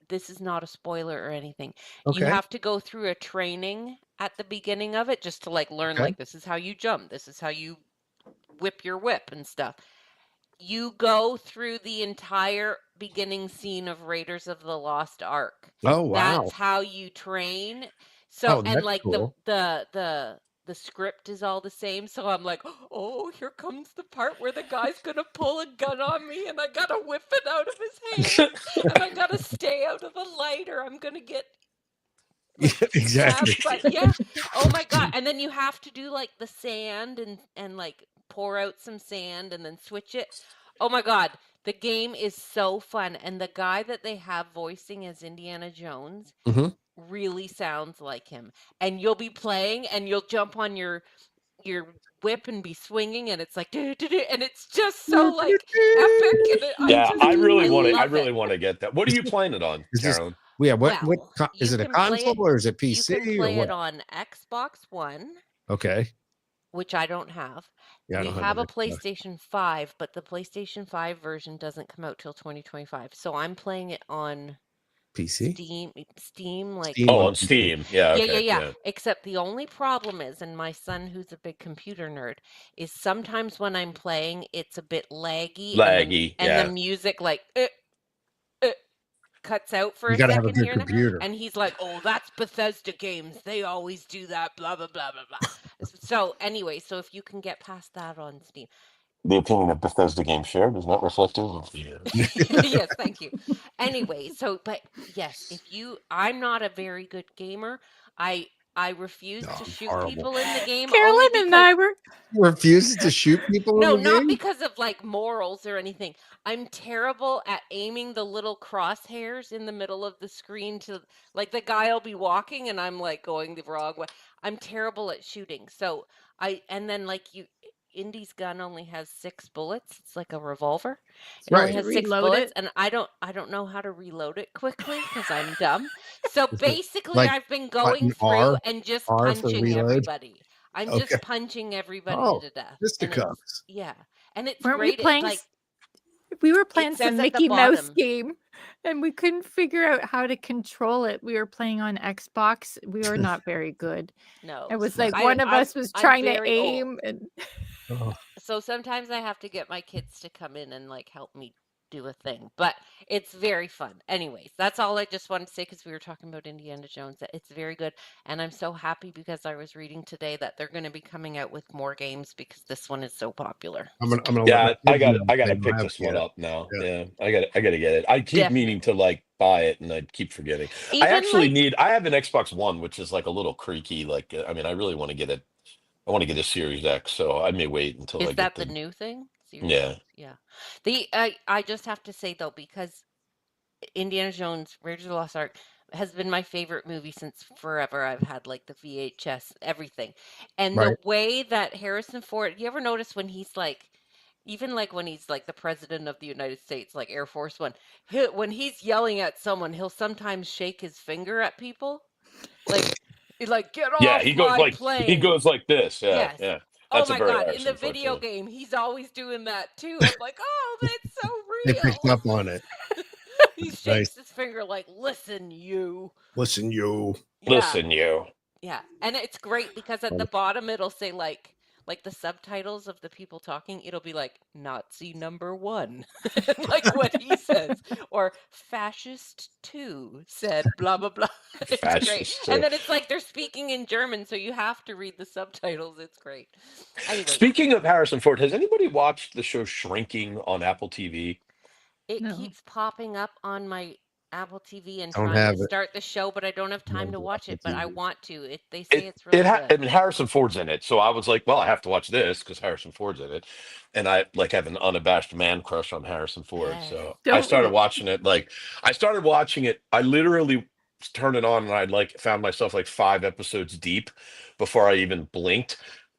this is not a spoiler or anything. Okay. You have to go through a training at the beginning of it just to learn this is how you jump. This is how you whip your whip and stuff. You go through the entire beginning scene of Raiders of the Lost Ark. Oh wow! That's how you train. So cool. the script is all the same. So I'm like, oh, here comes the part where the guy's gonna pull a gun on me, and I gotta whip it out of his hand, and I gotta stay out of the light, or I'm gonna get. Exactly. But yeah. Oh my god! And then you have to do the sand and pour out some sand and then switch it. Oh my god, the game is so fun, and the guy that they have voicing as Indiana Jones really sounds like him. And you'll be playing and you'll jump on your whip and be swinging, and it's like and it's just so epic. I really want to get that. What are you playing it on, Carolyn? Is it a console or is it PC? You can play it on Xbox One. Okay. Which I don't have. Yeah, we have a PlayStation 5, but the PlayStation 5 version doesn't come out till 2025. So I'm playing it on PC? Steam. On Steam. Yeah. Yeah. Except the only problem is, and my son, who's a big computer nerd, is sometimes when I'm playing, it's a bit laggy. And the music cuts out for a second here and he's like, oh, that's Bethesda games, they always do that, blah blah blah blah blah. So anyway, so if you can get past that on Steam. The opinion of Bethesda Game Shared is not reflective of Yes, thank you. Anyway, but yes, I'm not a very good gamer. I I refuse No, to shoot horrible. people in the game only Carolyn because and I were. Refuses to shoot people no, in the not game? because of like morals or anything. I'm terrible at aiming the little crosshairs in the middle of the screen to like the guy will be walking and I'm like going the wrong way. I'm terrible at shooting. So and then like Indy's gun only has 6 bullets. It's like a revolver. It only Right. has 6 Reload bullets it. and I don't know how to reload it quickly because I'm dumb. So Is it basically like I've been going button through R? and just R for punching reload? everybody. I'm Okay. just punching everybody Oh, to death. And it's fisticuffs. yeah. And it's Weren't we great. It's playing? like We were it playing says some at the Mickey Mouse bottom. game, and we couldn't figure out how to control it. We were playing on Xbox. We were not very good. No. It was like I one of us was I'm trying to very old. aim, and Oh, So sometimes I have to get my kids to come in and like help me do a thing. But it's very fun. Anyways, that's all I just wanted to say because we were talking about Indiana Jones. It's very good. And I'm so happy because I was reading today that they're going to be coming out with more games because this one is so popular. I'm gonna let my Yeah, I kids got know I got they to don't pick have this it one yet. up now. Yeah. Yeah, I got to get it. I keep meaning to Definitely. like buy it, and I keep forgetting. I Even actually like need. I have an Xbox One, which is like a little creaky. Like, I mean, I really want to get it. I want to get a Series X, so I may wait until I is get that the the. new thing? Series Yeah, X? Yeah. I just have to say though because Indiana Jones Raiders of the Lost Ark has been my favorite movie since forever. I've had like the VHS, everything. And the Right. way that Harrison Ford, you ever notice when he's like, even like when he's like the president of the United States, like Air Force One, when he's yelling at someone, he'll sometimes shake his finger at people. Like, he's like, get yeah. off He goes my like plane. this. Yeah, Yes. yeah. Oh That's a my very God. In the Harrison Ford video thing. game, he's always doing that too. I'm like, oh, that's so They picked real. up on it. He Nice. shakes his finger like, listen, you. Listen, you. Yeah, Listen, you. yeah. And it's great because at the bottom it'll say like the subtitles of the people talking, it'll be like Nazi number 1, like what he says, or fascist 2 said blah blah blah. It's great. Fascist. And then it's like they're speaking in German, so you have to read the subtitles. It's great. Anyways, Speaking of Harrison Ford, has anybody watched the show Shrinking on Apple TV? it no. keeps popping up on my Apple TV and Don't trying to have it. start the show, but I don't have time No to watch it, Apple but I TV. want to. They say it's It really good. I mean Harrison Ford's in it, so I was like, well, I have to watch this because Harrison Ford's in it, and I like have an unabashed man crush on Harrison Ford. So I Don't started we? watching it. Like I started watching it. I literally turned it on, and I like found myself like 5 episodes deep before I even blinked,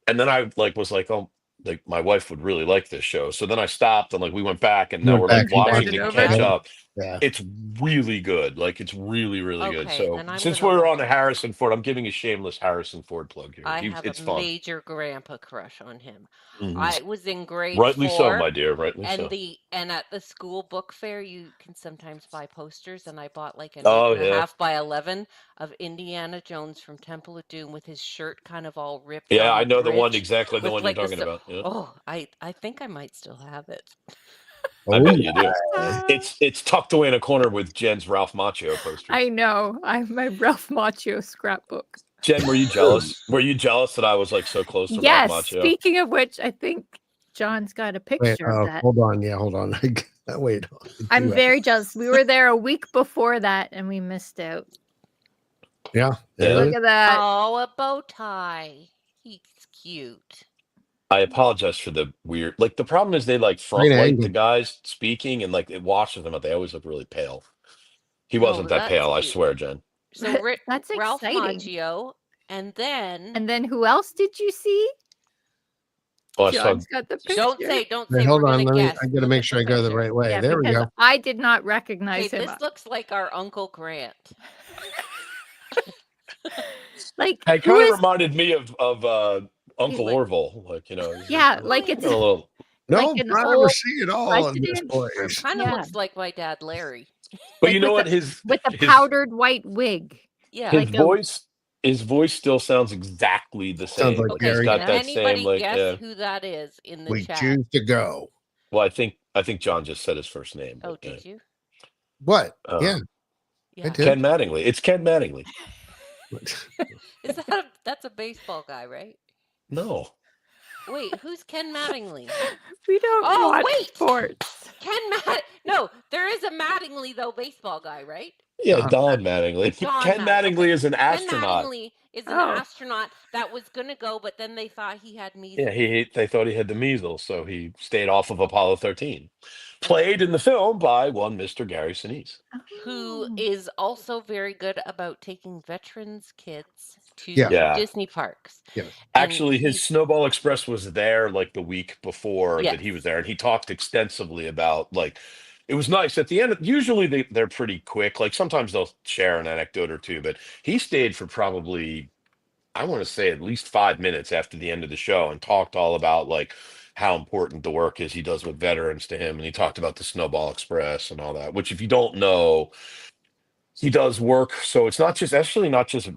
and then I like was like, oh, like my wife would really like this show. So then I stopped, and like we went back, and You now went we're back like and watching watched Started to it over. catch again? up. Yeah. It's really good. Like it's really, really good. Okay, So then I'm since gonna we're watch on a it. Harrison Ford, I'm giving a shameless Harrison Ford plug here. I have a It's fun. major grandpa crush on him. Mhm. I was in grade Rightly so, my 4 dear. Rightly and so. at the school book fair you can sometimes buy posters and I bought like an eight Oh and a yeah, half by 11 of Indiana Jones from Temple of Doom with his shirt kind of all ripped yeah. on I the know the one bridge exactly the with one you're like talking this. about. Yeah, Oh, I think I might still have it. I Oh, bet yeah. you do. Ah, It's tucked away in a corner with Jen's Ralph Macchio posters. I know. I have my Ralph Macchio scrapbook. Jen, were you jealous? Were you jealous that I was like so close to Ralph Yes. Macchio? Speaking of which, I think John's got a Wait, picture of that. hold on. Yeah, hold on. Wait. I I'm do have- very jealous. We were there a week before that, and we missed out. Yeah. Yeah. Look at that. Oh, a bow tie. He's cute. I apologize for the weird. Like the problem is they like front Great light angle. the guys speaking and like it washes them out. They always look really pale. He Oh, wasn't that that's pale, I cute. swear, Jen. So That's Ralph exciting. Macchio and then And then who else did you see? Oh, I saw. John's got the picture. don't say Wait, we're hold on. gonna guess. I got to Look make at sure the I go the picture. right way. Yeah, There we because go. I did not Okay, recognize him. this looks like our Uncle Grant. Like It who kind of is? reminded me of Uncle like- Orville. Like, you know, he's Yeah, like, like it's a little. No like an privacy old at all in this president place. Kind of Yeah. looks like my dad Larry. But like you know with what? His with a his powdered white wig. Yeah. his like a- voice his voice still sounds exactly the Sounds same. like Like Okay, he's Gary. got can that same anybody like guess yeah. who that is in the We chat? choose to go. Well, I think John just said his first name. Oh, But, did you? What? uh, Yeah, I Yeah. did. Ken Mattingly. It's Ken Mattingly. Is that's a baseball guy, right? No. Wait, who's Ken Mattingly? We don't Oh, watch wait! sports. No, there is a Mattingly though, baseball guy, right? Yeah, Don. Don Mattingly. Don Ken Mattingly. Okay. Mattingly is an Ken astronaut. Mattingly is an Oh. astronaut that was gonna go, but then they thought he had Yeah, measles. they thought he had the measles, so he stayed off of Apollo 13. Okay. Played in the film by one Mr. Gary Sinise. Who Oh. is also very good about taking veterans kids Yeah. to Yeah. Disney parks. Yes. And Actually, his he's Snowball Express was there like the week before that he was yes. there, and he talked extensively about like it was nice at the end. Usually they're pretty quick. Like sometimes they'll share an anecdote or two, but he stayed for probably I want to say at least 5 minutes after the end of the show and talked all about like how important the work is he does with veterans to him, and he talked about the Snowball Express and all that. Which, if you don't know, he does work. So it's not just actually not just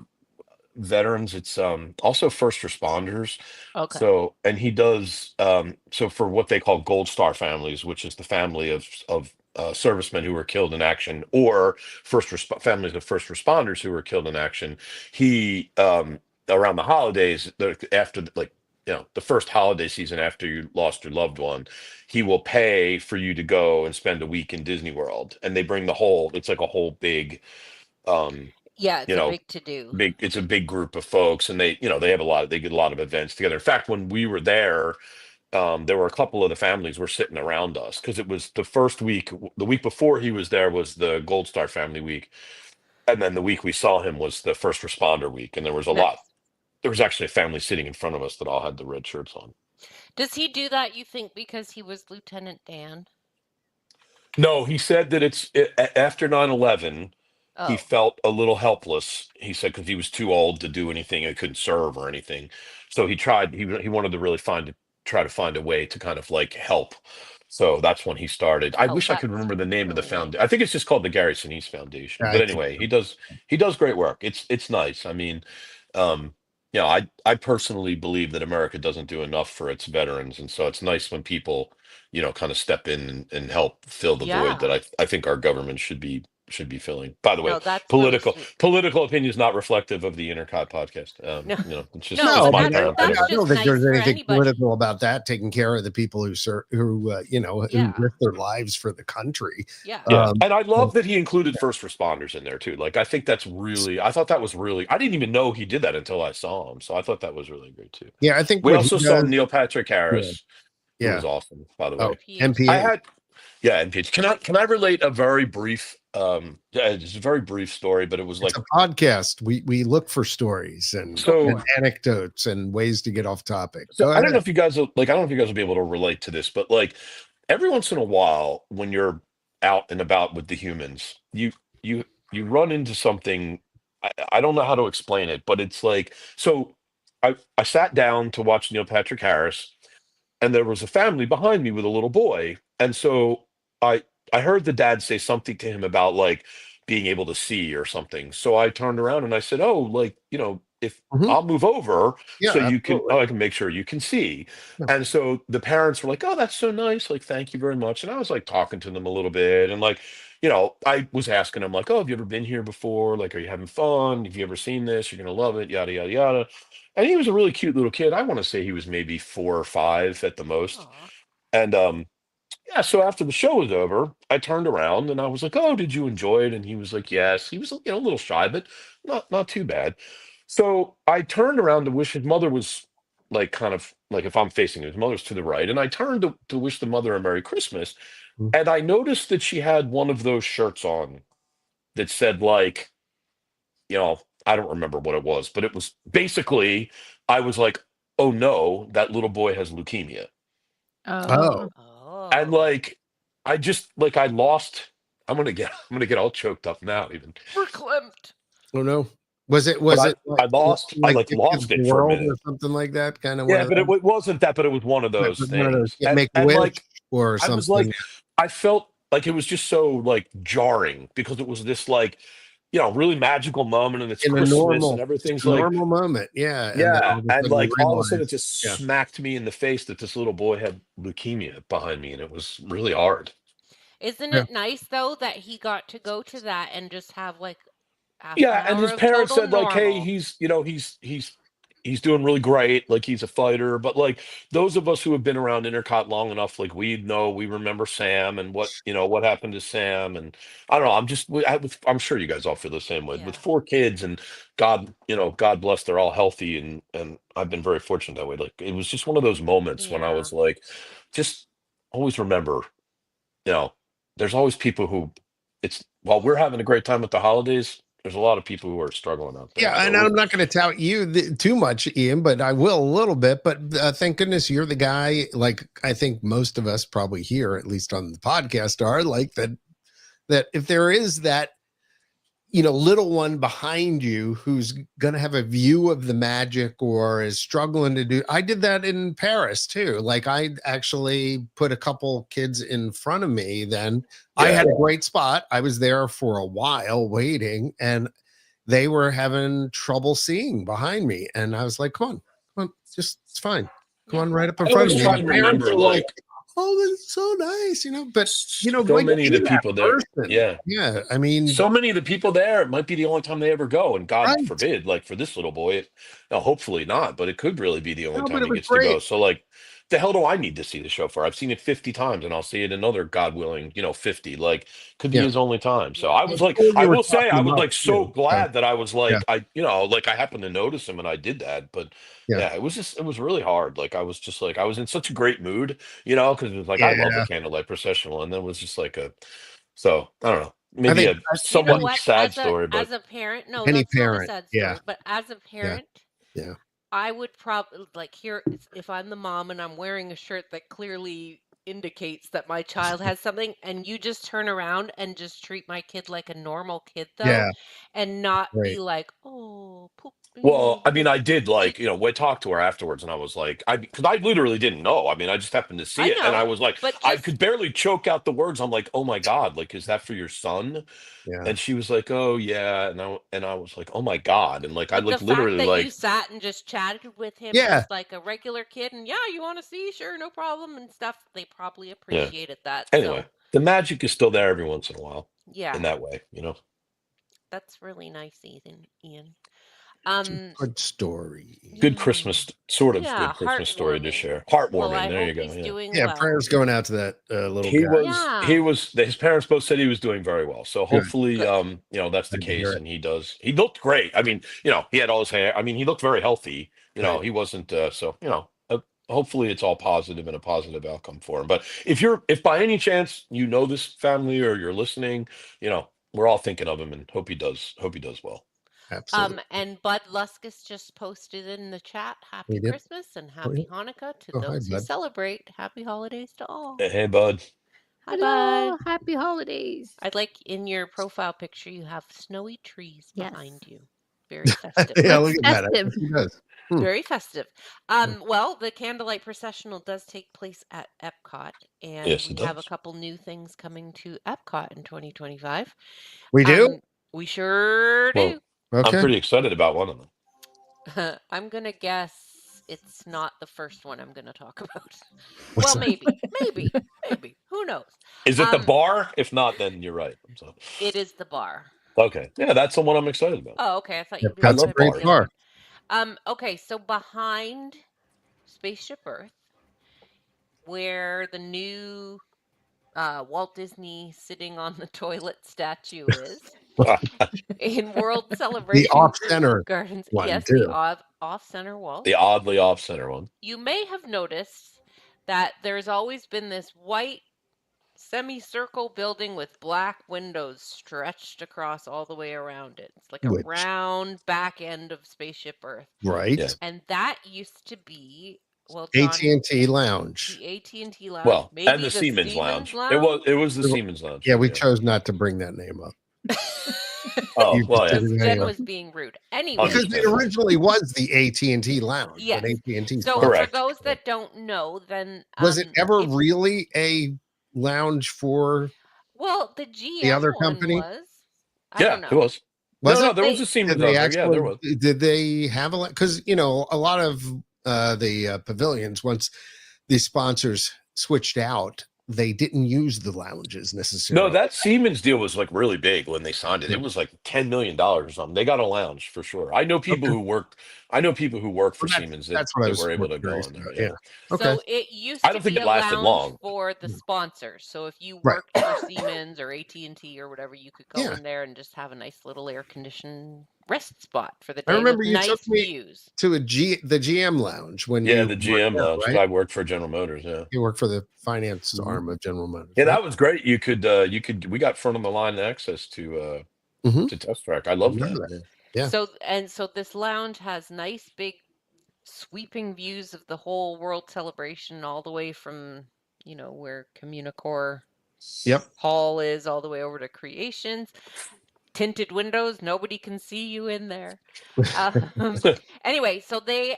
veterans, it's also first responders. Okay. So and he does so for what they call gold star families, which is the family of servicemen who were killed in action, or families of first responders who were killed in action. He around the holidays, after like the first holiday season after you lost your loved one, he will pay for you to go and spend a week in Disney World, and they bring the whole it's like a whole big um Yeah, you it's a know big to do. it's a big group of folks, and they have they get a lot of events together. In fact, when we were there, there were a couple of the families were sitting around us because it was the first week. The week before he was there was the Gold Star Family Week, and then the week we saw him was the First Responder Week, and Nice. there was actually a family sitting in front of us that all had the red shirts on. Does he do that, you think, because he was Lieutenant Dan? No, he said that after 9/11, he Oh, felt a little helpless. He said because he was too old to do anything, he couldn't serve or anything. So he tried. He wanted to really try to find a way to kind of like help. So that's when he started. I oh, wish I could that's remember the name of the really found. nice. I think it's just called the Gary Sinise Foundation. I But think anyway, he does great work. It's nice. I mean, um, I personally believe that America doesn't do enough for its veterans, and so it's nice when people kind of step in and help fill the void that Yeah. I think our government should be filling. By the way, No, that's really political sweet. political opinion is not reflective of the Intercot podcast. No, It's no, No, but my but parent that's I opinion. don't just think nice there's for anything anybody. political about that. Taking care of the people who Yeah. risk their lives for the country. Yeah. Yeah, Um, and I love so, that he included first responders in there too. Like I thought that was really. I didn't even know he did that until I saw him. So I thought that was really great too. yeah, I think We what he also saw does. Neil Patrick Yeah, Harris, who yeah. was awesome, by the Oh, way. NPH. I MPH. had Yeah, and Paige, can I relate a very brief just a very brief story, but it was It's like a podcast. We look for stories Okay. so and anecdotes and ways to get off topic. so Go I don't know ahead. if you guys will I don't know if you guys will be able to relate to this, but like every once in a while when you're out and about with the humans, you you run into something. I don't know how to explain it, but it's like so I sat down to watch Neil Patrick Harris, and there was a family behind me with a little boy, and so I heard the dad say something to him about like being able to see or something. So I turned around and I said, oh, like if Mhm. I'll move over Yeah, so absolutely. I can make sure you can see. Yeah. And so the parents were like, oh, that's so nice, like thank you very much. And I was like talking to them a little bit, and like I was asking them like, oh, have you ever been here before, like are you having fun, have you ever seen this, you're gonna love it, yada yada yada. And he was a really cute little kid. I want to say he was maybe 4 or 5 at the most. Aw. And yeah, so after the show was over, I turned around and I was like, "Oh, did you enjoy it?" And he was like, "Yes." He was, a little shy, but not too bad. So I turned around to wish his mother was like kind of like if I'm facing his mother's to the right, and I turned to wish the mother a Merry Christmas, Mhm. and I noticed that she had one of those shirts on that said like, I don't remember what it was, but it was basically I was like, "Oh no, that little boy has leukemia." Oh. Oh, And Oh. like I just like I lost I'm gonna get all choked up now even. Verklempt. oh no. Was it But was it I lost I like like It Gives lost the it for a World minute. or something like that? Kind of one Yeah, of but it those. wasn't that, but it was one of Right, those but one of those things. And Make a and Wish like or I was something. like I felt like it was just so like jarring because it was this like really magical moment and it's In a Christmas and normal everything's like normal moment. Yeah. And then yeah, all of a and sudden you like all of a sudden realize, it just yeah. smacked me in the face that this little boy had leukemia behind me and it was really hard. Isn't Yeah. it nice though that he got to go to that and just have like half an Yeah, and hour his of parents total said like, "Hey, normal? he's he's doing really great. Like he's a fighter, but like those of us who have been around Intercot long enough, like we remember Sam and what happened to Sam, and I don't know. I'm sure you guys all feel the same way with Yeah. 4 kids, and God bless, they're all healthy, and I've been very fortunate that way. Like it was just one of those moments when I Yeah. was like, just always remember, you know, there's always people who while we're having a great time with the holidays, there's a lot of people who are struggling out there. Yeah, and So I'm not going to tout you too much, Ian, but I will a little bit. But thank goodness you're the guy. Like I think most of us probably here, at least on the podcast, are like that. That if there is that little one behind you who's going to have a view of the magic or is struggling to do. I did that in Paris too. Like I actually put a couple kids in front of me. Then I yeah, had a great spot. I was there for a while waiting, and they were having trouble seeing behind me. And I was like, come on, just it's fine. Come Yeah. on right up in I front always of me. try And and the parents remember are like, like oh, that's so nice, but so like many of be the that people there. person. Yeah. Yeah. I mean, So many of the people there, it might be the only time they ever go. And God right. forbid, like for this little boy, no, hopefully not, but it could really be the only No, but time it he was gets to go. great. So, like, the hell do I need to see the show for? I've seen it 50 times and I'll see it another, God willing, 50. Like, could be Yeah. his only time. So Yeah. I was like, Before I you were will say, talking I them was up like so too. So glad that I was yeah, like, like I happened to notice him and I did that. But yeah, yeah, it was really hard. Like, I was just like, I was in such a great mood, because it was like, I love the yeah. candlelight processional. And then it was just like so I don't know, I maybe think a that's You know somewhat any what? sad story, but As a parent, no, any that's not a parent. sad Yeah, story. But as a yeah, parent, yeah, I would probably like here if I'm the mom and I'm wearing a shirt that clearly indicates that my child has something, and you just turn around and just treat my kid like a normal kid though, yeah. and not be Right. like, oh, poop, well, I mean, because I did like, we talked to her afterwards, and I was like, because I literally didn't know. I mean, I just happened to see I it, and I know, was like, but I just could barely choke out the words. I'm like, oh my God, like, is that for your son? Yeah. And she was like, oh yeah, and I was like, oh my God, and like, I but the like fact literally that you like, sat and just chatted with him Yeah. just like a regular kid, and yeah, you want to see, sure, no problem, and stuff, they probably yeah. appreciated that. Anyway, So the magic is still there every once in a while, yeah, in that way. that's really nice, Ian. It's a Um, good story. Good yeah, Christmas, sort of yeah, good Christmas story to heartwarming. share. Well, Heartwarming. I There you hope go. he's Yeah. doing Yeah, well. prayers going out to that little He guy. was Yeah. he was his parents both said he was doing very well. So Good. hopefully Good. that's the Good to hear case, it. and he looked great. I mean, he had all his hair. I mean, he looked very healthy. Right. He wasn't hopefully it's all positive and a positive outcome for him. But if by any chance you know this family or you're listening, we're all thinking of him and hope he does well. Absolutely. And Bud Luskus just posted in the chat, Happy We did. Christmas and Oh, yeah. Happy Hanukkah to Oh, hi, those who bud. celebrate. Happy holidays to all. Hey, bud. Hi, Bud. Hello, happy holidays. I'd like in your profile picture, you have snowy trees Yes. behind you. Very festive. Yeah, Looks look at that. festive. He does. Very festive. Well, the Candlelight Processional does take place at Epcot, and Yes, we it have a does. couple new things coming to Epcot in 2025. We do? We sure do. Well, I'm Okay. pretty excited about one of them. I'm gonna guess it's not the first one I'm gonna talk about. What's Well, that? maybe. Who knows? Is it the bar? If not, then you're right. So, It is the bar. okay. Yeah, that's the one I'm excited about. Oh, okay. I thought you I were Epcot's a love talking about great the bars. other bar. one. Okay, so behind Spaceship Earth, where the new Walt Disney sitting on the toilet statue is, in World The Celebration off-center Gardens, one, yes, the too. off-center wall. The oddly off-center one. You may have noticed that there's always been this white semicircle building with black windows stretched across all the way around it. It's like a Which, round back end of Spaceship Earth. right? Yeah. And that used to be, well, John, AT&T Lounge. the AT&T Lounge, Well, and maybe the the Siemens Siemens Lounge. It Lounge. was the Siemens Lounge. Yeah, we chose not to bring that name up. Oh, You well, just yeah. did it Jen anyway. was being rude. Anyway, Because it Understandable. originally was the AT&T Lounge, yes. but AT&T's So closed. for Correct. those that don't know, then Was it ever if, really a lounge for well, the the GM other one company? was. I Yeah, don't it know. was. Was No, it? there was They a Did Siemens they out there. Yeah, actually? there was. Did they have a? Because a lot of the pavilions, once the sponsors switched out, they didn't use the lounges necessarily. No, that Siemens deal was like really big when they signed it. It was like $10 million or something. They got a lounge for sure. I know people Okay. who worked. I know people who work for Well, Siemens that's what I that was were able more to go curious in there. about. Yeah. Yeah. Okay. So it used I to don't think be it a lasted lounge long. for the sponsors. So if you Right. worked for Siemens or AT&T or whatever, you could go Yeah. in there and just have a nice little air-conditioned rest spot for the I day with remember you nice took me views. to the GM lounge when Yeah, you the worked GM there, lounge. 'Cause right? I worked for General Motors. Yeah. You worked for the finance arm of General Motors, Yeah, right? that was great. You could. We got front of the line access Mm-hmm. to Test Track. I I love remember that. that. Yeah. Yeah. So this lounge has nice big sweeping views of the whole world celebration all the way from, where Communicore Yep. Hall is all the way over to Creations. Tinted windows, nobody can see you in there. Anyway, so they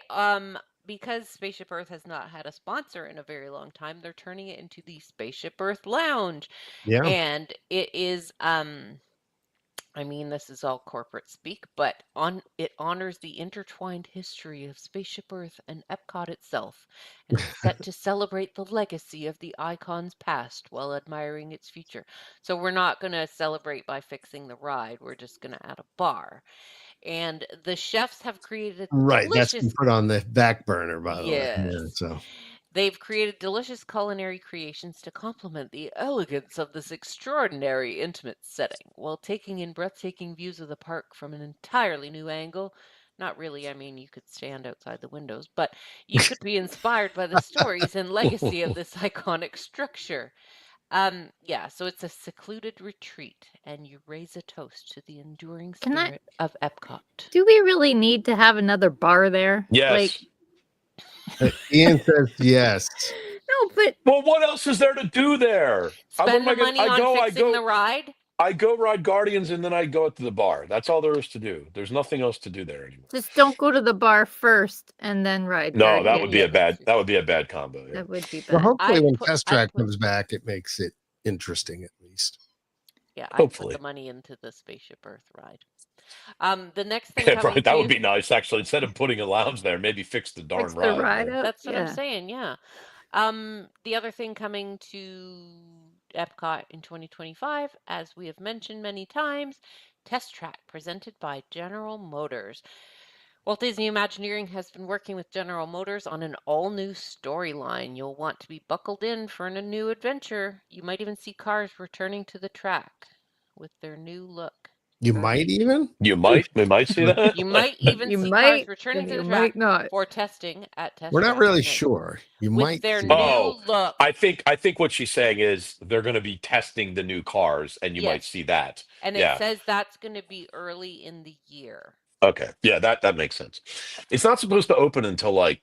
because Spaceship Earth has not had a sponsor in a very long time, they're turning it into the Spaceship Earth Lounge. Yeah. And it is this is all corporate speak, but it honors the intertwined history of Spaceship Earth and Epcot itself, and it's set to celebrate the legacy of the icon's past while admiring its future. So we're not going to celebrate by fixing the ride. We're just going to add a bar. And the chefs have created Right. That's been delicious. put on the back burner, by the way. Yes. Yeah. So They've created delicious culinary creations to complement the elegance of this extraordinary intimate setting, while taking in breathtaking views of the park from an entirely new angle. Not really, you could stand outside the windows, but you could be inspired by the stories and legacy of this iconic structure. So it's a secluded retreat, and you raise a toast to the enduring Can I- spirit of Epcot. Do we really need to have another bar there? Yes. Ian says yes. No, but Well, what else is there to do there? What Spend am the I going? money on fixing the ride. I go ride Guardians, and then I go to the bar. That's all there is to do. There's nothing else to do there anymore. just don't go to the bar first and then ride No, that Guardian. would be a bad combo. Yeah. That would be Well, bad. hopefully, when Test I'd Track put comes back, it makes it interesting at least. I'd put Hopefully. the money into the Spaceship Earth ride. The next thing Yeah, coming right. That would to be nice, actually. Instead of putting a lounge there, maybe fix the darn Fix the ride. ride Yeah. up. that's what I'm saying, yeah. The other thing coming to Epcot in 2025, as we have mentioned many times, Test Track presented by General Motors. Walt Disney Imagineering has been working with General Motors on an all-new storyline. You'll want to be buckled in for a new adventure. You might even see cars returning to the track with their new look. You might even. We might see that. You might even You see might, cars returning and to you the track might not. for testing at Test We're not Track really Night. sure. You With might their see new that. Oh, look. I think what she's saying is they're going to be testing the new cars, and you might Yes. see that. And Yeah. it says that's going to be early in the year. Okay. Yeah, that makes sense. It's not supposed to open until like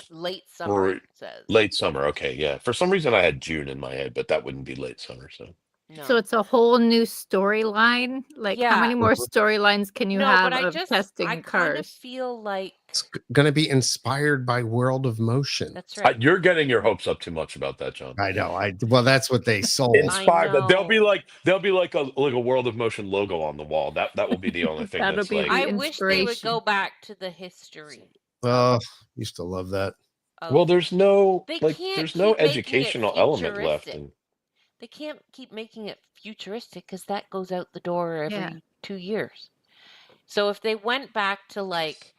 Late summer, it says. late summer. Okay, yeah. For some reason, I had June in my head, but that wouldn't be late summer. So No. So it's a whole new storyline. Like, how many more storylines can you have but of testing I kind of cars? feel like It's going to be inspired by World of Motion. that's right. you're getting your hopes up too much about that, John. I know. Well, that's what they sold. Inspired. know. There'll be like a World of Motion logo on the wall. That will be the only thing That'll that's be like. the I wish they would inspiration. go back to the history. Oh, used to love that. Well, there's no They like can't there's no keep making it educational element left. futuristic. They can't keep making it futuristic because that goes out the door every 2 years. So if they went back to like,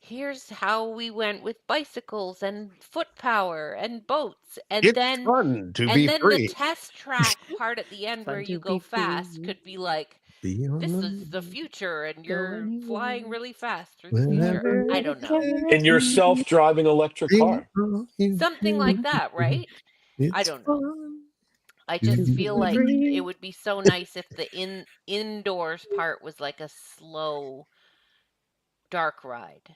here's how we went with bicycles and foot power and boats, and It's then fun to be then free. the test track part at the end Fun where to you go be fast free. could be like, Be on this the is the future and Go you're anywhere. flying really fast through the whenever future. I you don't know. can. In your self-driving electric Be car. all you Something can. like that, right? I It's don't know. fun I to just be feel like free. it would be so nice if the indoors part was like a slow, dark ride.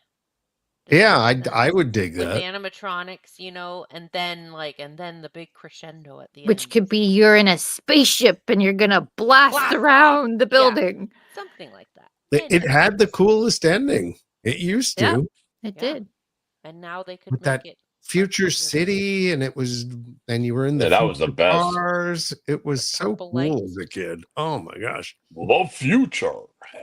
Does Yeah, that make sense? I would dig With that. animatronics, and then the big crescendo at the Which end. could be you're in a spaceship and you're gonna blast Blast around the building. Something like that. It had the coolest ending. It used to. Yeah. It Yeah. did. And now they could With make that it Future much bigger. City, and you were in the Yeah, that was the future best. cars. It was so purple cool lights. as a kid. Oh my gosh, The future.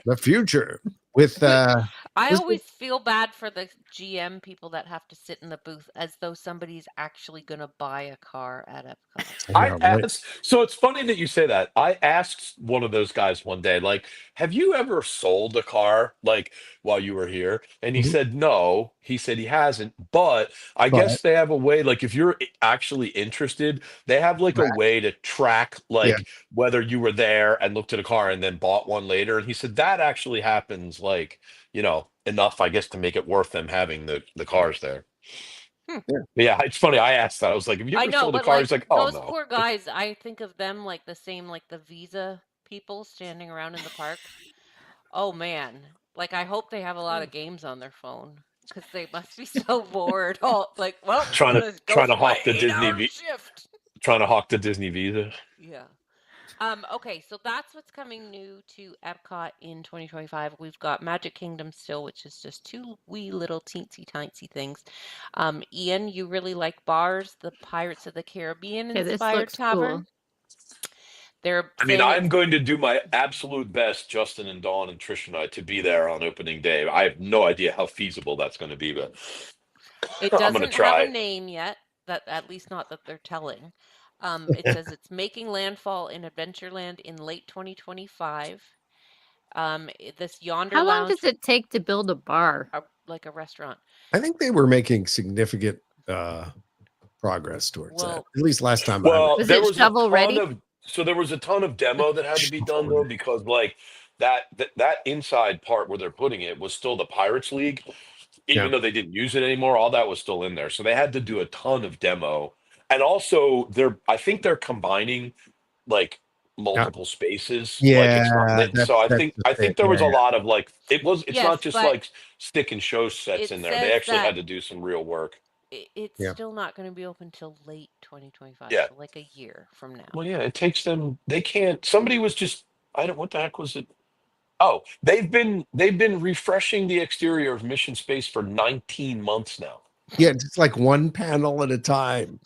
the future with I I Was always feel bad for the GM people that have to sit in the booth as though somebody's actually going to buy a car at Epcot. I yeah, right. asked, so it's funny that you say that. I asked one of those guys one day, like, have you ever sold a car like while you were here? And he Mhm. said no. He said he hasn't, but I But guess they have a way, like if you're actually interested, they have like a right. way to track Yeah. like whether you were there and looked at a car and then bought one later. And he said that actually happens like, enough, I guess, to make it worth them having the cars there. Hmm. Yeah. But yeah, it's funny. I asked that. I was like, have you I ever know, sold a but car? like He's like, oh those no. poor guys, I think of them like the same like the Visa people standing around in the park. Oh man. Like I hope they have a lot of games on their phone because they must be so bored. All like, well, I'm trying to gonna go trying to for my hawk the 8-hour shift. trying to hawk the Disney Visa. Yeah. Okay, so that's what's coming new to Epcot in 2025. We've got Magic Kingdom still, which is just two wee little teensy tiny things. Ian, you really like bars, the Pirates of the Caribbean Okay, this inspired looks cool. tavern. They're I mean, saying I'm it's going to do my absolute best, Justin and Dawn and Trish and I, to be there on opening day. I have no idea how feasible that's going to be, but it I'm going to doesn't have a try. name yet, that at least not that they're telling. It says it's making landfall in Adventureland in late 2025. This Yonder How long Lounge, does it take to build a bar? like a restaurant. I think they were making significant progress towards that. Well, At least last time I was. Well, Was there it was a shovel ton ready? of there was a ton of demo that had to be done though because like that inside part where they're putting it was still the Pirates League, Yeah. even though they didn't use it anymore. All that was still in there, so they had to do a ton of demo, and also I think they're combining like Yeah. multiple spaces. Like it's not Yeah. so That's the I thing. think there was a Yeah. lot of like it's not yes, just but like stick and show sets it in there. They says actually that had to do some real work. it's Yeah. still not going to be open till late 2025, Yeah. so like a year from now. Well, yeah, it takes them. They can't. Somebody was just. I don't. What the heck was it? Oh, they've been refreshing the exterior of Mission Space for 19 months now. Yeah. It's like one panel at a time.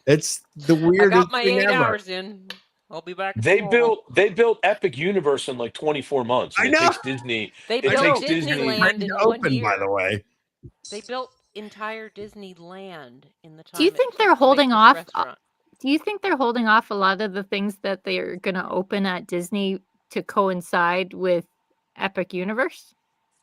It's the I got weirdest my thing 8 ever. hours in. I'll be back They tomorrow. built Epic Universe in like 24 months, and I it know. takes Disney. They It I built know. takes And it's Disney. Disneyland ready in to 1 open, by the year. way. They built entire Disneyland in the Do you time it think took they're to make holding this off? restaurant. Do you think they're holding off a lot of the things that they are going to open at Disney to coincide with Epic Universe?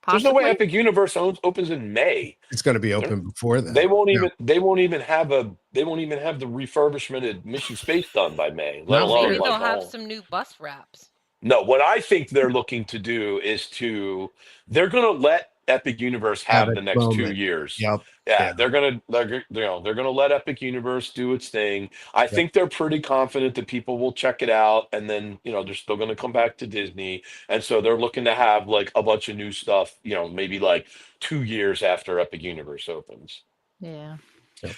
There's no way Possibly. Epic Universe opens in May. It's going to be They're- open before then. They won't Yeah. even. They won't even have the refurbishment at Mission Space done by May. Let No. Well, maybe alone they'll like have all. some new bus wraps. No, what I think they're looking to do is they're going to let Epic Universe Have have the its next two moment. years. Yep. Yeah, Yeah. they're going to let Epic Universe do its thing. I Yep. think they're pretty confident that people will check it out, and then they're still going to come back to Disney, and so they're looking to have like a bunch of new stuff. Maybe like 2 years after Epic Universe opens. Yeah.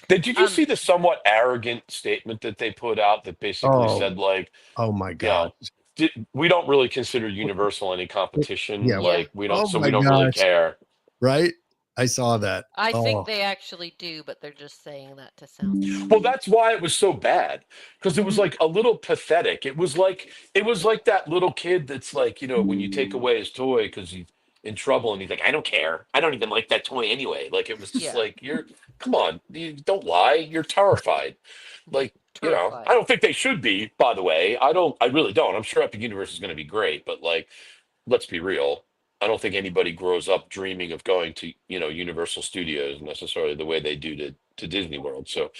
Did you Um, see the somewhat arrogant statement that they put out that basically Oh. said like, Oh my you know, God. we don't really consider Universal any competition. Yeah. yeah, Like we don't, Oh so my we don't really gosh. care. Right? I saw that. I think Oh. they actually do, but they're just saying that to sound Well, that's why it was so bad because it was Mhm. like a little pathetic. It was like that little kid that's like, when you take away his toy because he's in trouble and he's like, I don't care. I don't even like that toy anyway. Like it was just Yeah, like come on, you don't lie. You're terrified. you're Like, I terrified. don't think they should be, by the way. I really don't. I'm sure Epic Universe is going to be great, but like, let's be real. I don't think anybody grows up dreaming of going to, Universal Studios necessarily the way they do to Disney World. So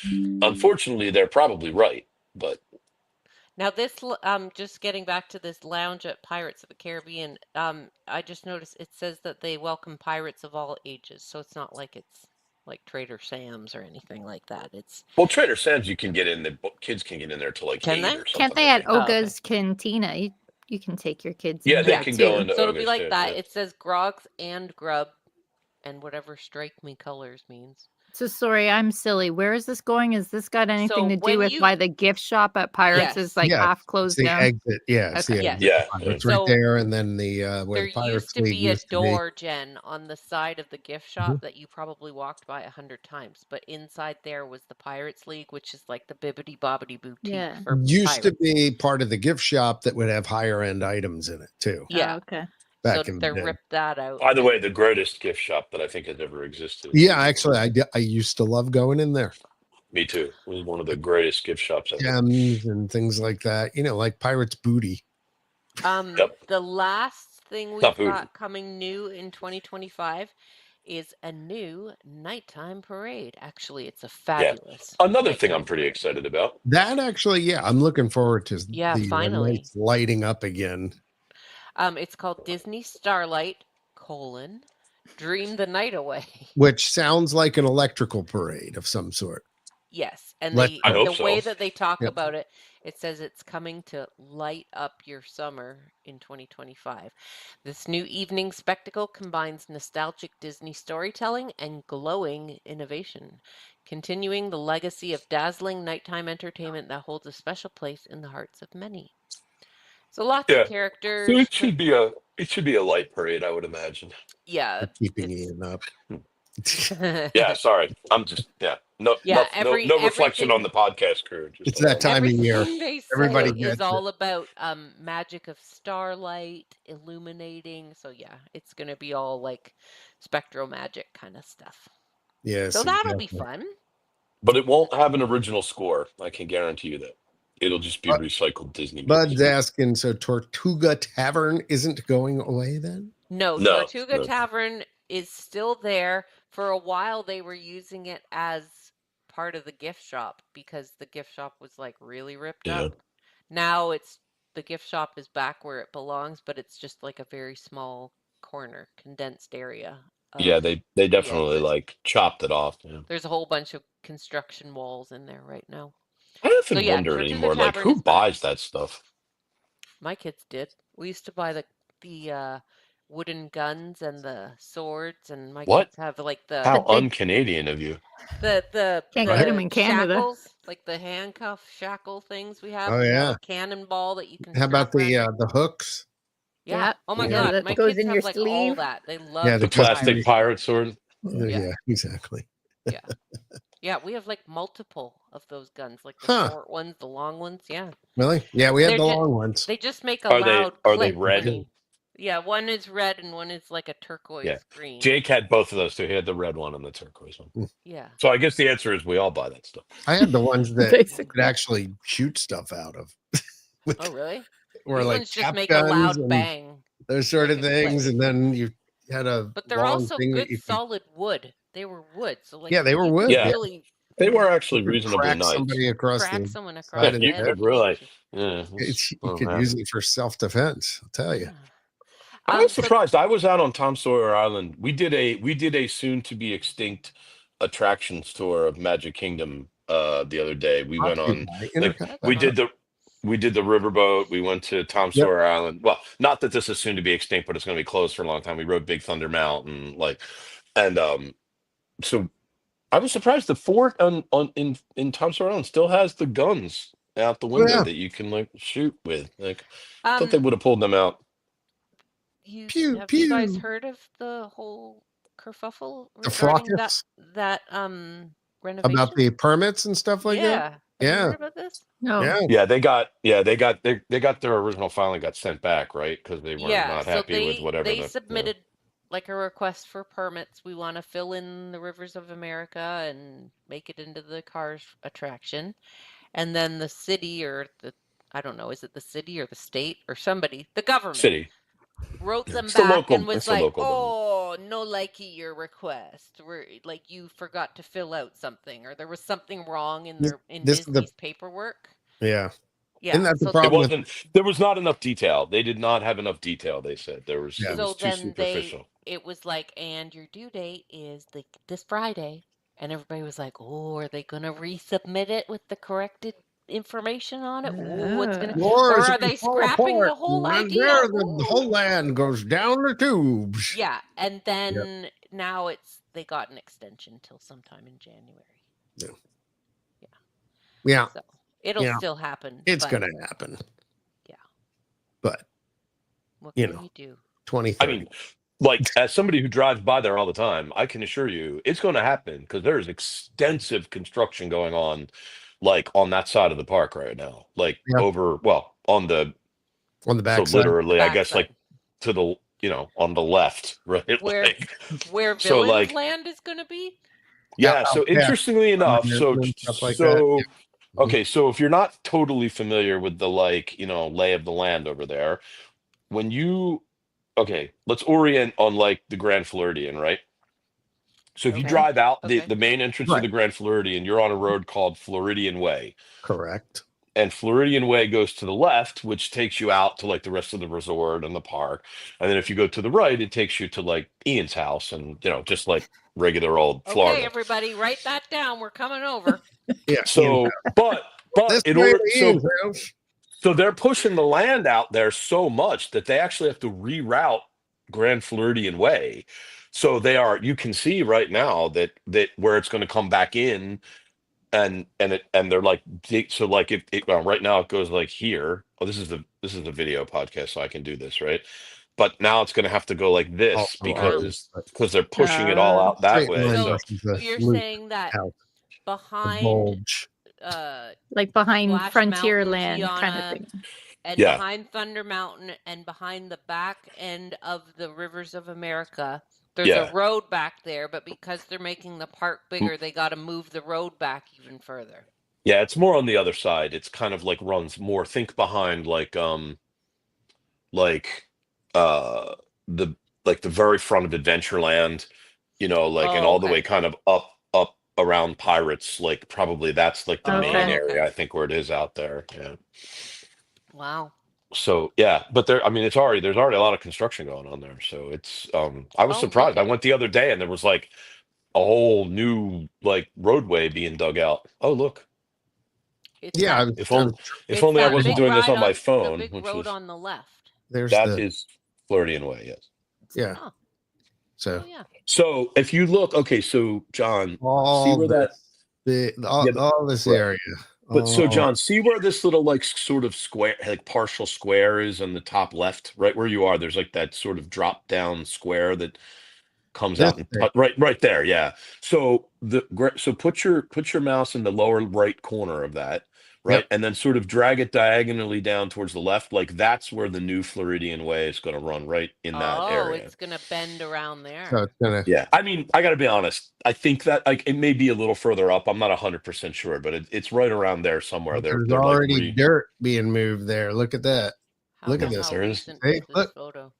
unfortunately, they're probably right. But Now just getting back to this lounge at Pirates of the Caribbean, I just noticed it says that they welcome pirates of all ages, so it's not like it's like Trader Sam's or anything like that. It's well, Trader Sam's, you can get in the kids can get in there till like Can 8 they? or Can't something. they I at think. Oh, okay. Oga's Cantina? You can take your kids Yeah, in they there Yeah, can go too. into so it'll be Oga's like too. that. Yeah. It says Grogs and Grub and whatever Strike Me Colors means. So sorry, I'm silly. Where is this going? Has this got anything So to do when with you why the gift shop at Pirates is Yes, like Yeah. half It's closed the down? exit. Yeah. It's the Okay. yes. exit. Yeah. Yeah. It's right So there. And then the where there the Pirates used to League be a used to be. door, Jen, on the side of the gift Mhm. shop that you probably walked by 100 times, but inside there was the Pirates League, which is like the bibbity bobbity boutique Yeah. for Used to pirates. be part of the gift shop that would have higher end items in it too. Yeah. Oh, okay. back So in the they day. ripped that out. By the way, and- the greatest gift shop that I think has ever existed. Yeah, actually, I used to love going in there. Me too. It was one of the greatest gift shops ever. Gems and things like that. Like Pirate's Booty. Yep. The last thing Not we've booty. got coming new in 2025 is a new nighttime parade. Actually, it's a fabulous Another thing I'm nighttime pretty parade. excited about. That actually, yeah, I'm looking forward to Yeah, the finally. lights lighting up again. It's called Disney Starlight, Dream the Night Away. Which sounds like an electrical parade of some sort. Yes, and Let- I hope the so. way that they talk Yep. about it, it says it's coming to light up your summer in 2025. This new evening spectacle combines nostalgic Disney storytelling and glowing innovation, continuing the legacy of dazzling nighttime entertainment that holds a special place in the hearts of many. So lots Yeah. of So characters. it should be a light parade, I would imagine. Yeah, keeping it's Ian up. Yeah, sorry. I'm just no Yeah, no reflection on the podcast crew. Just It's that time of year. everything they say Everybody is gets all about magic of starlight illuminating. So yeah, it's gonna be all like spectro magic kind of stuff. Yes. So that'll be exactly. fun. But it won't have an original score. I can guarantee you that. It'll just be recycled Disney Bud's music. asking, so Tortuga Tavern isn't going away then? No, No, Tortuga no. Tavern is still there. For a while, they were using it as part of the gift shop because the gift shop was like really ripped Yeah. up. Now the gift shop is back where it belongs, but it's just like a very small corner, condensed area. Yeah, Of they the definitely exit. like chopped it off. Yeah. There's a whole bunch of construction walls in there right now. I often So yeah, wonder Tortuga anymore, like Tavern who is back. buys that stuff? My kids did. We used to buy the wooden guns and the swords, and my What? kids have like the How big- un-Canadian of you. the Can't get 'em the in Canada. shackles, like the handcuff shackle things we have. Oh, We have yeah. a cannonball that you can How about strap around the hooks? Yeah. Yeah. Oh my Yeah. God. That My goes kids in have your like all sleeve. that. They love Yeah, The the plastic pirate sword. Yeah, exactly. Yeah, we have like multiple of those guns, like the Huh. short ones, the long ones. Yeah. Really? Yeah, we had They're the ju- long ones. They just make a Are they loud click red? when you. Yeah, one is red and one is like a turquoise Yeah. green. Jake had both of those too. He had the red one and the turquoise one. Yeah. So I guess the answer is we all buy that stuff. I had the ones that you Basically. could actually shoot stuff out of. Oh really? Or These like ones just cap make a guns loud and bang. those sort of like a things, click. and then you had a But they're long also thing that good you could- solid wood. They were wood, so like Yeah, they were you wood, could yeah. really They were actually you could reasonably crack nice. somebody across crack the someone side across of the the you head. head. could really, yeah. You could use it for self-defense. I'll tell you. I was So surprised. I was out on Tom Sawyer Island. We did a soon to be extinct attractions tour of Magic Kingdom the other day. We went on we did the riverboat. We went to Tom Sawyer Island. Well, not that this is soon to be extinct, but it's going to be closed for a long time. We rode Big Thunder Mountain, so I was surprised the fort in Tom Sawyer Island still has the guns out the window that you can like shoot with. Like I thought they would have pulled them out. Have you guys heard of the whole kerfuffle The regarding fracas? that renovation? About the permits and stuff like that? Have you heard about this? No. Yeah. They got their original filing got sent back, right? Because they were not happy with whatever they submitted like a request for permits. We want to fill in the rivers of America and make it into the Cars attraction. And then the city or I don't know, is it the city or the state or somebody, the government city wrote them It's the back local- and was it's the like, local "Oh, no likey your request. We're like you forgot to fill out something or there was something wrong in Disney's paperwork." Yeah. Yeah. Isn't that the It problem? wasn't. There was not enough detail. They did not have enough detail. They said it was So too then superficial. it was like, and your due date is this Friday, and everybody was like, "Oh, are they gonna resubmit it with the corrected information on it? Ooh, what's gonna? Or are they scrapping the whole idea? There, the whole land goes down the tubes. Yeah, and then now they got an extension till sometime in January. Yeah. So it'll still happen. It's but going to happen. Yeah. But, what you can know, you do? 2030. I mean, like as somebody who drives by there all the time, I can assure you it's going to happen because there is extensive construction going on, like on that side of the park right now, like on the on the back so side. literally, I Back guess side. like to the on the left, right? Where Like, where so Villain's like, land is going to be? yeah. So Out past interestingly enough, and stuff like that. Mhm. okay, so if you're not totally familiar with the lay of the land over there, when you okay, let's orient on like the Grand Floridian, right? So if you Okay. drive out Okay. the main entrance of Right. the Grand Floridian, you're on a road called Floridian Way. Correct. And Floridian Way goes to the left, which takes you out to like the rest of the resort and the park. And then if you go to the right, it takes you to like Ian's house and just like regular old Okay, Florida. everybody, write that down. We're coming over. Yeah. So, but This in way order, to so Ian's house. so they're pushing the land out there so much that they actually have to reroute Grand Floridian Way. So you can see right now that where it's going to come back in and they're like so like if right now it goes like here. Oh, this is the video podcast, so I can do this, right? But now it's going to have to go like All this Wow. around. because they're pushing it all out that Straight way. line So So versus the you're loop saying that out, the behind bulge. Like behind Splash Mountain, Frontierland kind of Tiana, thing. and yeah, behind Thunder Mountain, and behind the back end of the Rivers of America, there's a yeah. road back there, but because they're making the park Mm, bigger, they got to move the road back even further. yeah, it's more on the other side. It's kind of like runs more. Think behind like uh the the very front of Adventureland, like and Oh, all the way okay. kind of up around Pirates, like probably that's like the main Okay. Oh, okay. area I think where it is out there. Yeah. Wow. So yeah, but I mean there's already a lot of construction going on there. So it's I was Oh, look surprised. I at went the other day and there was like a whole new like roadway being dug out. Oh look. it's Yeah, that If I only was if it's only I that wasn't big doing this ride on my on the phone, big which road was on the left. there's that the is Floridian Way, yes. yeah. Oh, So oh yeah. So if you look, okay, so John, see all where that, yeah, all this right. area. But so All John, see where this little like sort of square, like partial square is on the top left, right where you are. There's like that sort of drop down square that comes this out and thing. right there, yeah. So so put your mouse in the lower right corner of that, right, Yep. and then sort of drag it diagonally down towards the left, like that's where the new Floridian Way is going to run, right in that Oh, area. it's gonna bend around So there. it's gonna Yeah, I mean, I got to be honest. I think that like it may be a little further up. I'm not 100% sure, but it's right around there somewhere. They're there's they're like already dirt being moved there. Look at that. Look at How this. there is. recent Hey, is this look. photo?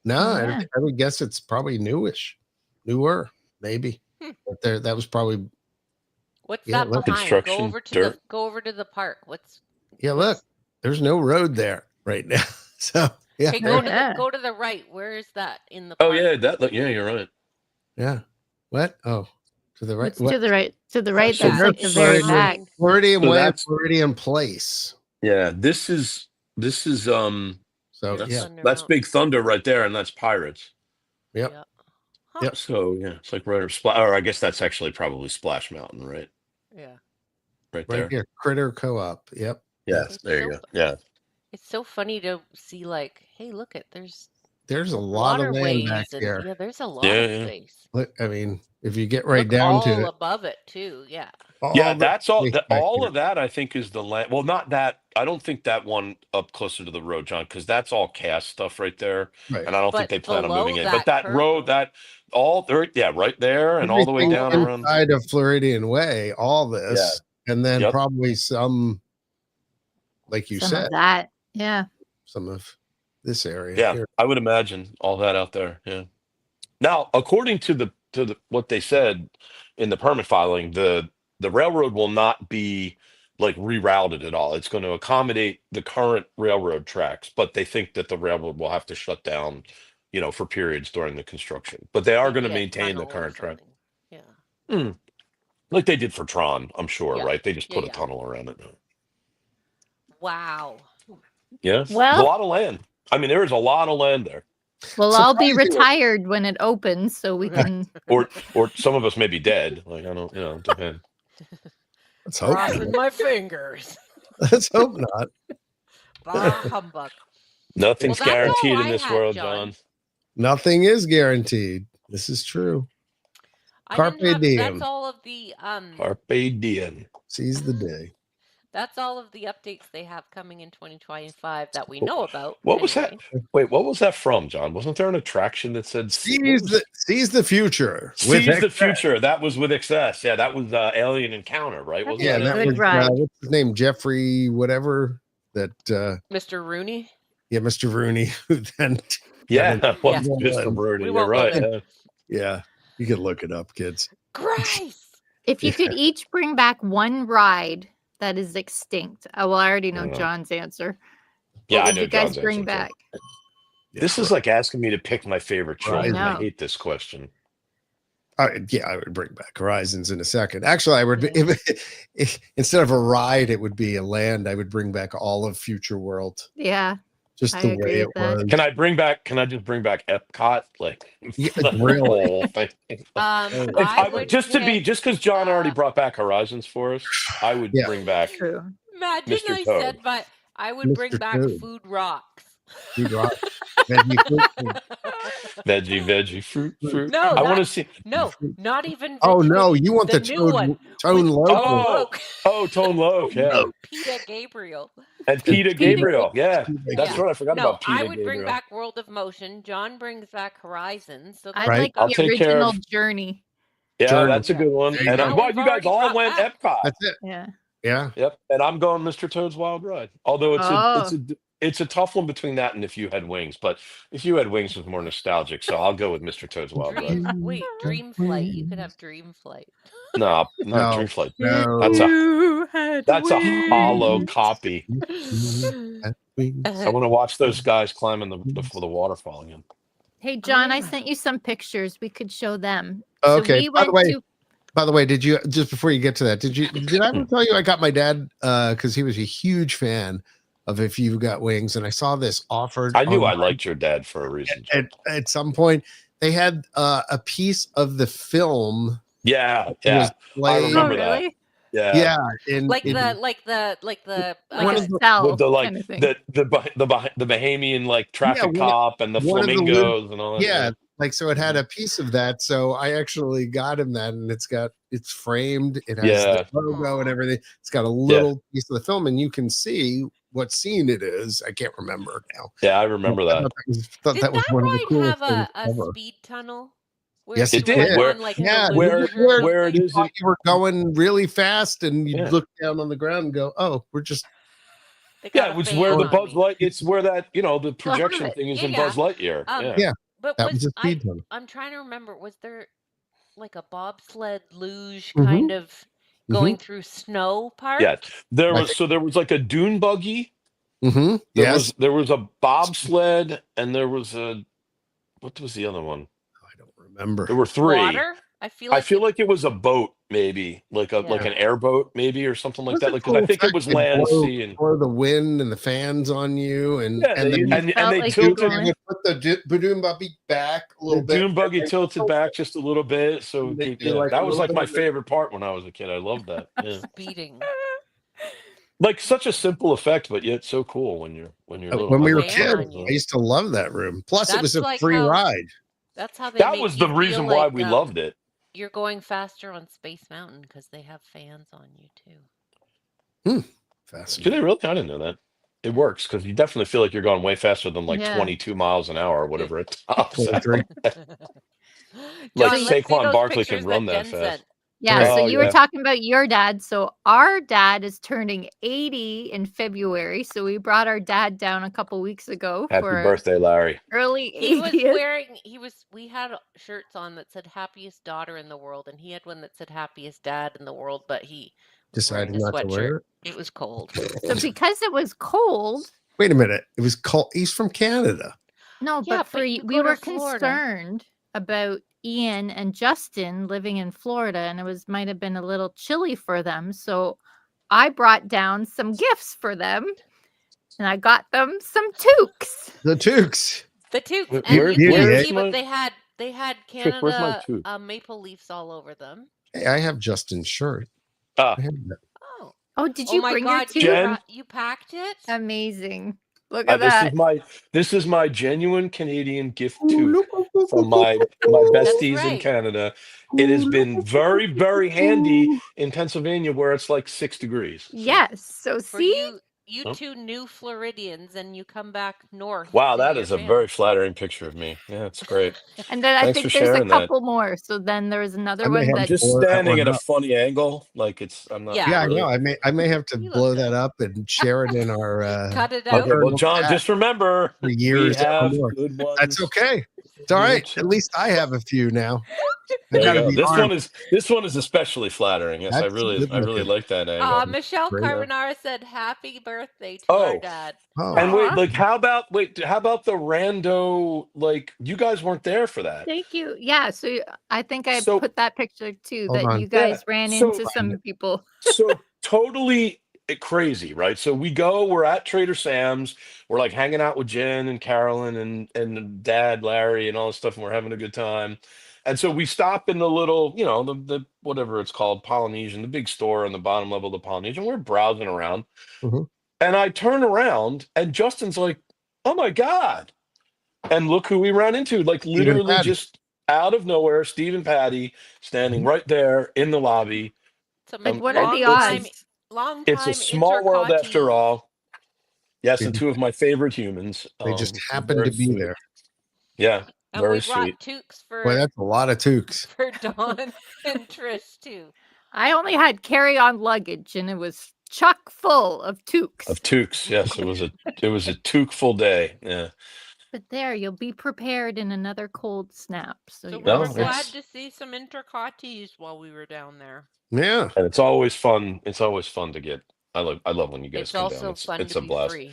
No, Yeah. I would guess it's probably newer, maybe. Hmm. But that was probably What's yeah. that Look, behind? Go Construction over to dirt. the park. What's yeah. Look, what's there's no road there right now. So yeah, Okay, Look at that. go to the right. Where is that in the Oh park? yeah, yeah, you're right. yeah. What? Oh, to the right. It's What? to the right. To the right. So That's Yeah, like the very Floridian, back. behind. Floridian so Way, that's Floridian Place. yeah. This is So There's yeah, Thunder that's Mountain. Big Thunder right there, and that's Pirates. yep, Yeah. Huh. yep. So yeah, it's like right or I guess that's actually probably Splash Mountain, right? Yeah. Right Right there. here, Critter Co-op. Yep. Yeah, Yes. there you go. Yeah. It's so funny to see like, hey, look at there's There's a lot of land back waterways and here. yeah, there's a lot Yeah, of yeah. space. Look, I mean, if you get right Look down to all it, above it too. Yeah. Yeah, all the that's all. space back All here. of that, I think, is the land. Well, not that. I don't think that one up closer to the road, John, because that's all cast stuff right there, Right. and I don't think But they plan on moving below it. But that that curve road, though. that all there, yeah, right there, and all the way Everything down around. inside of Floridian Way, all Yeah. this, and then Yep. probably some, like you Some said, of that. Yeah. some of this area Yeah, here. I would imagine all that out there. Yeah. Now, according to the what they said in the permit filing, the railroad will not be like rerouted at all. It's going to accommodate the current railroad tracks, but they think that the railroad will have to shut down, for periods during the construction. But they are going to Maybe a maintain the tunnel or current track, something. Yeah. like they did for Tron, I'm sure, Yeah. right? They just Yeah, put a yeah. tunnel around it. Wow. Yeah, there's a Well, lot of land. I mean, there is a lot of land there. we'll all be Surprisingly- retired when it opens, so we can. Or some of us may be dead. Like I don't, depend. Let's hope. Crossing my fingers. Let's hope not. Bah humbug. Nothing's Well, that's all guaranteed in I this had, world, John. John. Nothing is guaranteed. This is true. I Carpe didn't have diem. that's all of the Carpe diem. Seize the day. That's all of the updates they have coming in 2025 that we know about. What was that? Anyway. Wait, what was that from, John? Wasn't there an attraction that said what was- Sees the future. with Sees the excess. Future? That was with Excess. Yeah, that was Alien Encounter, right? That's Wasn't Yeah, that that Good was ride. what's his name, Jeffrey, whatever. That Mr. Rooney. yeah, Mr. Rooney. Who then Yeah, got it was Yeah. Mr. Brody. We You're won't go right. there. Yeah. Yeah, you can look it up, kids. Grace. If you could each bring back one ride that is extinct, I already know Yeah. John's answer. Yeah, What I would know you guys John's bring answer, too. back? This is like asking me to pick my favorite Right. children. I know. hate this question. Yeah, I would bring back Horizons in a second. Actually, I would if instead of a ride, it would be a land. I would bring back all of Future World, Yeah. just I the agree way it with that. was. Can I just bring back Epcot? Like Yeah, the really. whole thing. I would Just pick, because John already brought back Horizons for us, I would Yeah. bring back True. Imagine Mr. I Toad. said, but I would bring Mr. back Toad. Food Rocks. Food Rock. Veggie Fruit. veggie, fruit. No, I want to that- see. No, not even. Oh Veggie no, Veggie, you want the new Toad one Tone with Local. Tone Oh. Loc Oh, Tone Loc, yeah, Peter Gabriel. and Peter Gabriel, yeah. That's Yeah. right. I forgot No, about Peter I would Gabriel. bring back World of Motion. John brings back Horizons. So I'd Right. like I'll the take care original of- Journey. Yeah, Journey. that's a good one. There you And go. well, We've you guys already all brought went back- Epcot. That's it. Yeah. Yeah. Yep, and I'm going Mr. Toad's Wild Ride. Although Oh. it's a tough one between that and If You Had Wings, but If You Had Wings was more nostalgic, so I'll go with Mr. Toad's Wild Ride. Dream Flight. You could have Dream Flight. No, not No. Dream Flight. No. That's a hollow copy. At wings. I want to watch those guys climbing the waterfall again. Hey, John, I yeah. sent you some pictures. We could show them. Okay, So we by the went way- to By the way, did you just before you get to that, did I ever tell you I got my dad because he was a huge fan of If You Got Wings, and I saw this offered. I knew I online. liked your dad for a reason. At some point they had a piece of the film. Yeah, was yeah, played- Oh, remember that. really? yeah. Like the Like One a of the- cell With the like kind of thing. the Bahamian like traffic one of- cop and the one of the flamingos and all that. yeah, like so it had a piece of that. So I actually got him that, and it's framed. It has Yeah. the logo and everything. It's got a little piece of the film, and you can see what scene it is. I can't remember now. Yeah, I remember I that. thought Did that was that one of the ride coolest have things a ever. speed tunnel? Where Yes, you it were, did. like, Where- on, like, Yeah, an where- illusion or where it something? is- Thought you were going really fast, and you Yeah. look down on the ground and go, "Oh, we're just." They got Yeah, a it was fan where the on Buzz me. Light. It's where that the projection it. thing is Yeah, in Buzz Lightyear. Um, yeah. But That was a speed tunnel. I'm trying to remember. Was there like a bobsled luge Mhm. kind of going through snow part? Yeah, there I was like a dune buggy. Mm-hmm. Yes. There was a bobsled, and there was what was the other one? I don't remember. There were three. Water? I I feel like it was a boat, maybe like an airboat, maybe or something like What's that. the Like, 'cause I cool think it effect? was They land, blow- sea, and blow the wind and the fans on you, and yeah, and then and felt they like you were tilted going- you would put the Badoon Bubby back a little the bit. dune buggy tilted back just a little bit, so They it- do yeah, like that a was little like bit my of it. favorite part when I was a kid. I loved that. Yeah. speeding. Like such a simple effect, but yet so cool when you're little. When we I were love Fan on kids, you. I used to love that room. Plus, it was That's a like free how- ride. That's how they that make was you the reason feel why like, we loved it. You're going faster on Space Mountain because they have fans on you too. Do Fascinating. they really? I didn't know that. It works because you definitely feel like you're going way faster than like Yeah. 22 miles an hour or whatever it tops out. 23. Like John, let's see Saquon those Barkley can pictures run that Jen fast. sent. Yeah, so Oh, you yeah. were talking about your dad. So our dad is turning 80 in February. So we brought our dad down a couple weeks ago Happy for birthday, Larry. early He was 80th. wearing. We had shirts on that said "Happiest Daughter in the World," and he had one that said "Happiest Dad in the World," but he was wearing Decided a not to wear sweatshirt. it. It was cold. So because it was cold, Wait a minute. It was cold. He's from Canada. no, Yeah, but for but you we go to were Florida. concerned about Ian and Justin living in Florida, and it might have been a little chilly for them. So I brought down some gifts for them, and I got them some toques. The Tukes. The Toots, Where- and where's- you can where's see my- what they had. They had Trick, where's my Canada toot? maple leaves all over them. Hey, I have Justin's shirt. Ah. I have that. Oh, Oh, did oh you my bring God! your You, toque? Jen? you packed it. Amazing. Look at This that. is my genuine Canadian gift too. from my besties in right. Canada. It has been very, very handy in Pennsylvania where it's like 6 degrees. So, Yes. So For see, you oh, two new Floridians, and you come back north wow, to that your is a very family. flattering picture of me. Yeah, it's great. and then I Thanks for think there's a sharing that. couple more. So then there's I another may one have I'm to that just blow that standing one at a up. funny angle. Like I'm not Yeah, Yeah, I know. really. I may have to you look blow that good. up and share it in our Cut it out. Okay, well, internal John, chat just remember for we years down have north. good That's ones okay. It's all here right. At too. least I have a few now. I There you got to go. be armed. This one is especially flattering. Yes, That's good I really looking. like that angle. Michelle Great. Yeah. Carbonara said happy birthday to our Oh, dad. Oh, and wait, Aw, like how about the rando? Like you guys weren't there for that, thank you. Yeah. So I think I so put that picture too hold that on. you yeah, guys ran so into some people. totally crazy, right? So we're at Trader Sam's, we're like hanging out with Jen and Carolyn and Dad Larry and all this stuff, and we're having a good time. And so we stop in the little, the whatever it's called, Polynesian, the big store on the bottom level of the Polynesian. We're browsing around, Mhm. and I turn around, and Justin's like, "Oh my God!" And look who we ran into, like Even literally Patty. just out of nowhere, Steve and Patty standing Mhm. right there in the lobby. Like, Um, what are uh, the it's odds? Long it's a time small world after intercotties. all. Yes, They and just, two of my favorite humans. they just happened Very to be sweet. there. Yeah, And we very brought sweet. toques Boy, for that's a lot of toques. Dawn and Trish too. I only had carry-on luggage, and it was chock full of toques. Of toques. Yes, it was a toque-full day. Yeah. But there, you'll be prepared in another cold snap. So So you're we all were No, set. glad it's to see some intercotties while we were down there. Yeah. and it's always fun. It's always fun to get. I love when you guys It's come down. also It's fun to it's a be blast. free.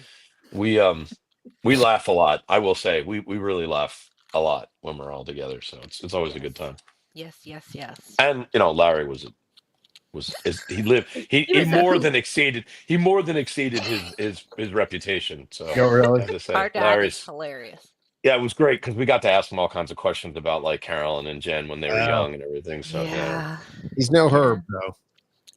We laugh a lot. I will say we really laugh a lot when we're all together. So it's always a Yes. good time. Yes, yes, yes. And Larry he lived He he was a more hoot. than exceeded his reputation. So Oh, really? I have to say, Our dad is Larry's hilarious. yeah, it was great because we got to ask him all kinds of questions about like Carolyn and Jen when they were Wow. young and everything. So yeah, Yeah. He's no Yeah. Herb, though.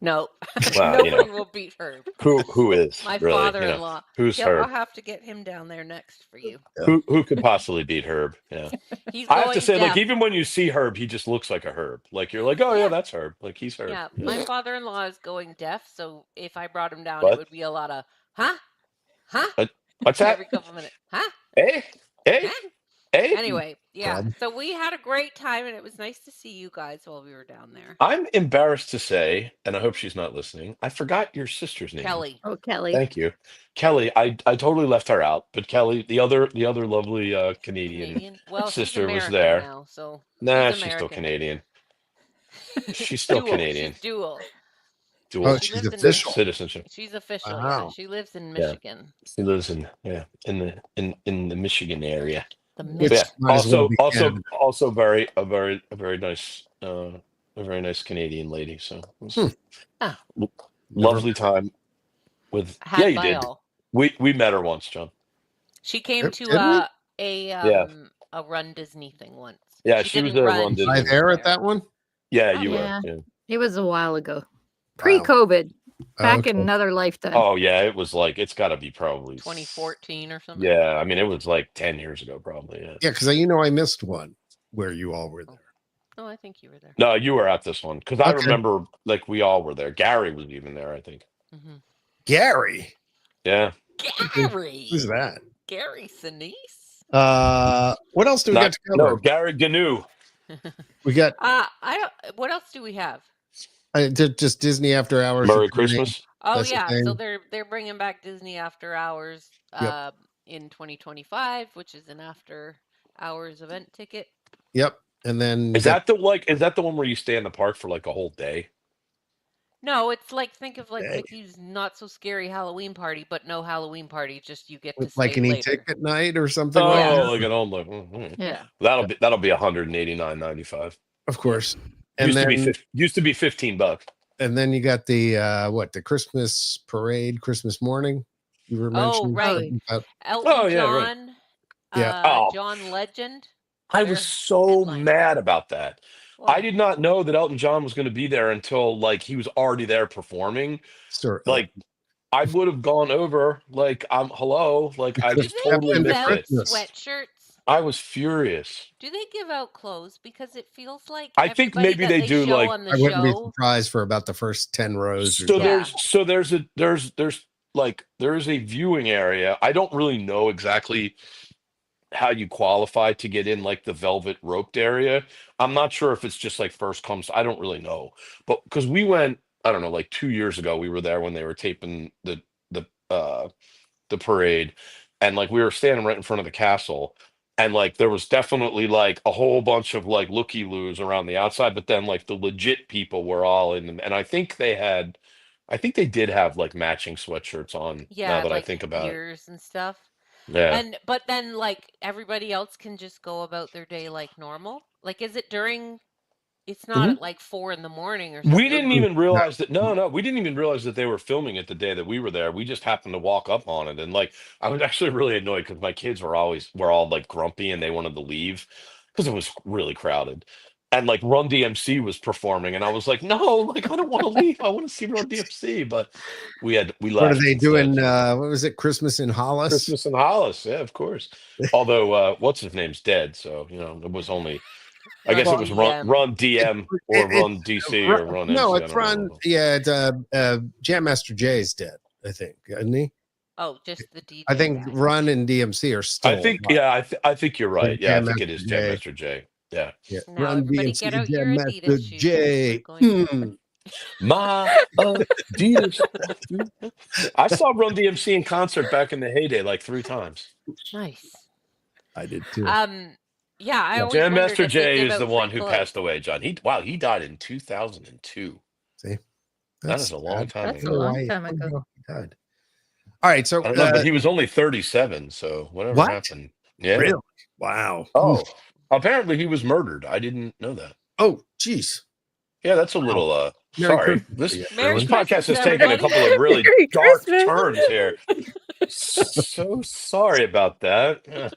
No. well, Nobody will beat Herb. who is My really father-in-law. who's I'll Herb? have to get him down there next for you. Yeah. Who could possibly beat Herb? Yeah, He's I have to going say, like deaf. even when you see Herb, he just looks like a Herb. Like you're like, oh yeah, Yeah. that's Herb. Like he's Herb. Yeah. Yeah. My father-in-law is going deaf, so if I brought him down, it What? would be a lot of huh? Huh? What's that? Every couple minutes. Huh? Hey, hey, Huh? hey. Anyway, yeah. Club. So we had a great time, and it was nice to see you guys while we were down there. I'm embarrassed to say, and I hope she's not listening. I forgot your sister's name. Kelly. Oh, Kelly. Thank you, Kelly. I totally left her out, but Kelly, the other lovely Canadian Canadian. Well, she's sister was American there. now, so Nah, she's she's still American. Canadian. She's still Dual. Canadian. She's dual. Oh, Dual She she's lives in official. citizenship. She's official, yeah. Wow. She lives in Yeah, Michigan. she lives in the Michigan area. The Which But yeah, Michigan. might as well be Canada. also very nice a very nice Canadian lady. So it was Hmm. Ah, l- Never lovely time with. Yeah, had you by did. all. We met her once, John. She came Did to we? Yeah, a Run Disney thing once. yeah, She she was didn't there run, one she I Disney. was there at there. that one? Yeah, Oh you yeah. were. Yeah, Yeah. it was a while ago. Wow. Pre-COVID, back in Okay. another lifetime. Oh yeah, it was like it's got to be probably 2014 or something. Yeah, I mean it was like 10 years ago probably. Yeah. Yeah, because I missed one where you all were Oh, there. oh, I think you were there. No, you were at this one because I Okay. remember like we all were there. Gary was even there, I think. Hmm Gary. Yeah. Gary. Who's that? Gary Sinise. What else do we got to cover? No, Gary Gnu. We got I don't. What else do we have? just Disney After Hours. Merry returning. Christmas. Oh That's the yeah, so thing. they're bringing back Disney After Hours Yep. in 2025, which is an after hours event ticket. Yep. And then Is that the one where you stay in the park for like a whole day? No, it's like think of like Dang. Mickey's Not So Scary Halloween Party, but no Halloween party, just you get to with stay like an later. e-ticket night or something Oh, like Yeah. that? like an old like Yeah. that'll be $189.95. Of course. And Used to be $15. and then you got the Christmas parade, Christmas morning. You were mentioning right. something about- Elton Oh, yeah, right. John, Yeah. Oh. John Legend. I They're was so headlining. mad about that. Why? I did not know that Elton John was going to be there until like he was already there performing. Sir, Like I would have gone over like hello, like I Because was Did they totally give into out missed it. Christmas. sweatshirts? I was furious. Do they give out clothes? Because it feels like I think everybody maybe that they they do, show like, on the I wouldn't be show. surprised for about the first 10 rows or so something. Yeah. there's a viewing area. I don't really know exactly how you qualify to get in like the velvet roped area. I'm not sure if it's just like first comes. I don't really know. But because we went, I don't know, like 2 years ago, we were there when they were taping the parade, and like we were standing right in front of the castle, and like there was definitely like a whole bunch of like looky loos around the outside, but then like the legit people were all in them, and I think they did have like matching sweatshirts on. Now Yeah, that I like think about it, ears and stuff. yeah. And but then like everybody else can just go about their day like normal. Like is it during it's not Mhm. at like 4 in the morning or We something. didn't even No. realize that. No, no, we didn't even realize that they were filming it the day that we were there. We just happened to walk up on it, and like I was actually really annoyed because my kids were all like grumpy and they wanted to leave because it was really crowded. And like Run DMC was performing, and I was like, no, like I don't want to leave. I want to see Run DMC, but we What are left they instead. doing? What was it? Christmas in Hollis? Christmas in Hollis, yeah, of course. Although what's his name's dead, so it was only. I guess Run it was DM. Run DM or It's Run DC or Run no, MC. I it's don't Run. know. Yeah, it's Jam Master Jay's dead, I think, isn't he? Oh, just the I DJ think guy. Run and DMC are I still think, alive. yeah, I think you're right. Yeah, I Jam think Master it is Jam Jay. Master J. Yeah. Yeah. Now Run everybody DMC get out your Jam Master Adidas shoes. We're J. going to Mm. My Adidas. I saw Run DMC in concert back in the heyday like 3 times. Nice. I did too. Yeah, I always Jam wondered Master if they J give is the out free one who clothes. passed away, John. He died in 2002. See, That is a long time That's a ago. long time ago. He died. All right, so I don't know, but he was only 37, so whatever what? happened. Yeah. Really? Wow. Oh, apparently he was murdered. I didn't know that. Oh, geez. Yeah, that's a Wow. little Merry sorry. Christmas to you, Merry This everyone. podcast Christmas, has taken a everybody. couple of really Merry dark Christmas. turns here. So sorry about that. Yeah.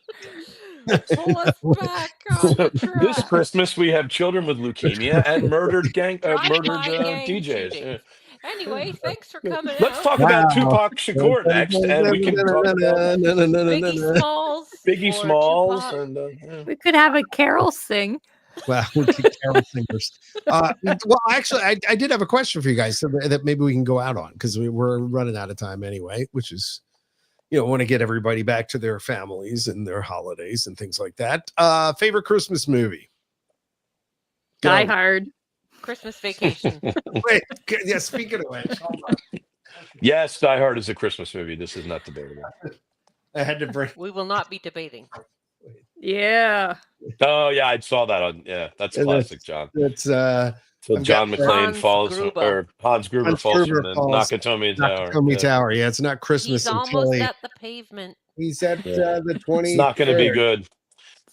Pull us back on the This track. Christmas we have children with leukemia and murdered Drive-by gang DJs. shootings. Yeah. Anyway, thanks for coming Let's out. talk about Tupac Shakur next, and we can talk about Biggie Smalls. Biggie for Smalls Tupac. and yeah. We could have a carol sing. Well, we keep carol singers. Well, actually, I did have a question for you guys so that maybe we can go out on because we're running out of time anyway, which is, want to get everybody back to their families and their holidays and things like that. Favorite Christmas movie? Die Go. Hard. Christmas Vacation. Wait, yeah, speaking of which, hold on. Yes, Die Hard is a Christmas movie. This is not debatable. I had to bring. We will not be debating. Yeah. Oh yeah, I saw that on. Yeah, that's And classic, John. That's So I've John got McClane Hans falls, Gruber. or Hans Gruber Hans falls Gruber from the falls Nakatomi Tower. Nakatomi Yeah. Tower. Yeah, it's not Christmas He's until almost at the pavement. he's at Yeah. the 20. It's not going to be good.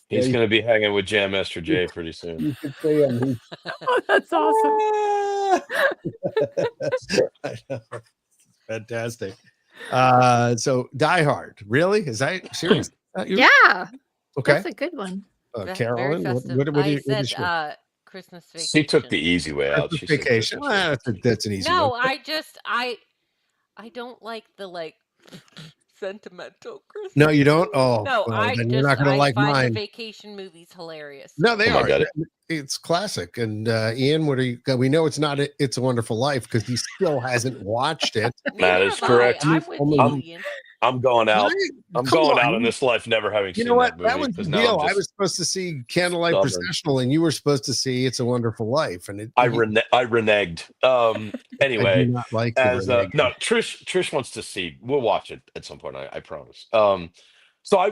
He's Yeah, going to be hanging with Jam Master Jay pretty soon. You could say him. Oh, that's awesome. I know. Fantastic. So Die Hard. Really? Is that serious? Yeah. Okay. That's a good one. That's Carolyn, very what festive. do I you what is said your Christmas Vacation. She took the easy way out. Christmas She said vacation? Christmas Well, that's an easy No, one. I don't like the sentimental Christmas. No, you don't? Oh, No, well, then you're not going to like find mine. the vacation movies hilarious. No, they Oh my are. God. It's classic. And Ian, what are you? We know it's not. It's a Wonderful Life because he still hasn't watched it. That Neither is have correct. I'm with I'm- you, Ian. I'm going out. I'm Come going on. out in this life never having You seen know what? that That movie. was the 'Cause now deal. I'm I just- was supposed to see Candlelight stubborn. Processional, and you were supposed to see It's a Wonderful Life. And I reneged. I Anyway, do not like the as reneging. no, Trish wants to see. We'll watch it at some point. I promise. So I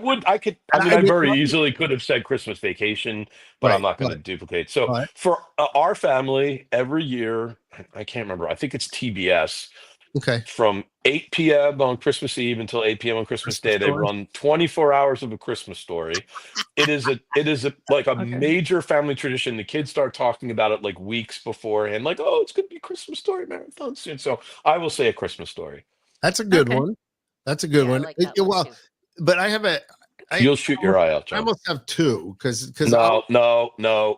very easily could have said Christmas Vacation, but I'm Right, not going to but- duplicate. So but- for our family, every year, I can't remember. I think it's TBS. Okay. From 8 p.m. on Christmas Eve until 8 p.m. on Christmas Day, they Story? run 24 hours of A Christmas Story. It is a major family tradition. The kids start talking about it like weeks beforehand, like, oh, it's going to be Christmas Story marathon soon. So I will say A Christmas Story. That's a good Okay. one. That's a good Yeah, I one. like that one Well, too. but I have You'll shoot your eye out, I John. almost have two because No.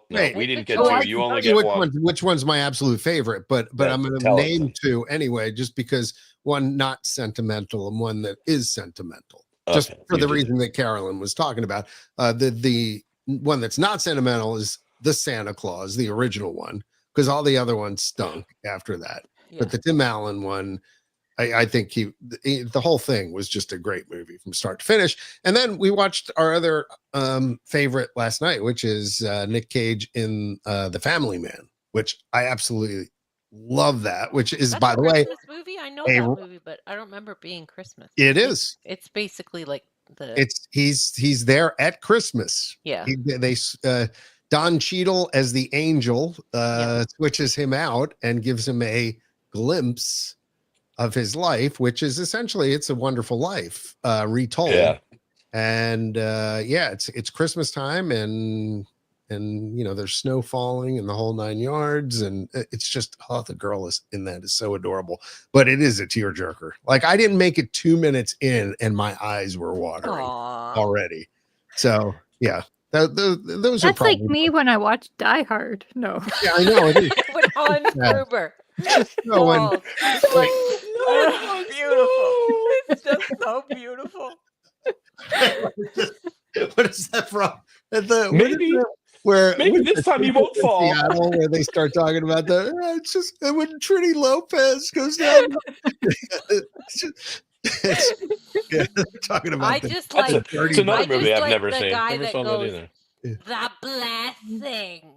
Wait, We didn't pick get which two. one. You only tell you get one. which one's my absolute favorite, but Yeah, I'm going to tell us name then. two anyway, just because one not sentimental and one that is sentimental. just Okay, for you the do that. reason that Carolyn was talking about. The one that's not sentimental is the Santa Claus, the original one, because all the other ones stunk after that. Yeah. But the Tim Allen one, I think the whole thing was just a great movie from start to finish. And then we watched our other favorite last night, which is Nick Cage in The Family Man, which I absolutely love that, which is, That's by a the way, Christmas movie. I know a, that movie, but I don't remember it being Christmas. it is. It's basically like the He's there at Christmas. yeah. They Don Cheadle as the angel switches him out and gives him a glimpse of his life, which is essentially It's a Wonderful Life retold. Yeah. And it's Christmas time, and there's snow falling and the whole 9 yards, and it's just the girl is in that is so adorable. But it is a tearjerker. Like, I didn't make it 2 minutes in and my eyes were watering already. So yeah, those are That's like probably me when I watch Die Hard. No. Yeah, I know it is. With Hans Yeah. Gruber. No, when- Balls. Oh, Beautiful. It's just so beautiful. What is that from? Maybe this time you won't fall. Seattle, where they start talking about it's just when Trini Lopez goes down. They're talking about I the just That's like it's another I movie just I've like never the seen. guy Never that saw that goes, either. the blessing.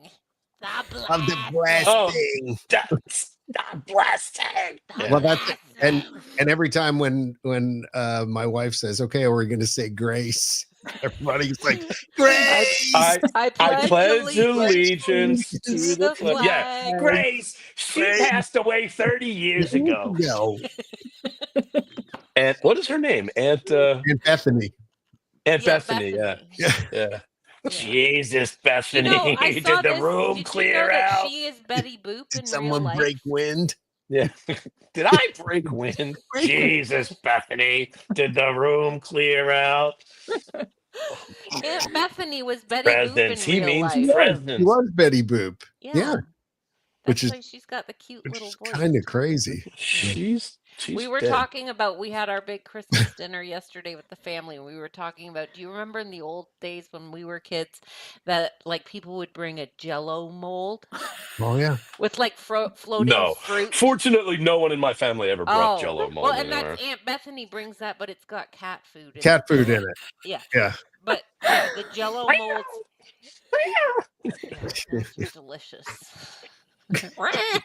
The of the blessing. blasting. That's not blasting. The Well, that's blessing. and every time when my wife says, "Okay, we're going to say grace," everybody's like, "Grace." I pledge allegiance to the flag. Yeah, flag. Grace. She Grace. passed away 30 years ago. No, And what is her name? Aunt and Bethany. Bethany. Yeah. Yeah. Yeah. Jesus, Bethany. I saw Did the this. room Did clear you know that out? she is Betty Boop in Did someone real life? break wind? Yeah. Did I break wind? Jesus, Bethany. Did the room clear out? Aunt Bethany was Betty Presents. Boop He in real means life. She presents. was Betty Boop. Yeah. That's Which why she's got the cute Which little is voice. kind of crazy. She's We were dead. talking about, we had our big Christmas dinner yesterday with the family, and we were talking about, do you remember in the old days when we were kids that like people would bring a Jello mold Oh yeah. with like floating No. fruit? Fortunately, no one in my family ever brought Jello mold well, and anywhere. that's Aunt Bethany brings that, but it's got cat food. Cat food in it. Yeah. Yeah. But yeah, the Jello molds. They're delicious.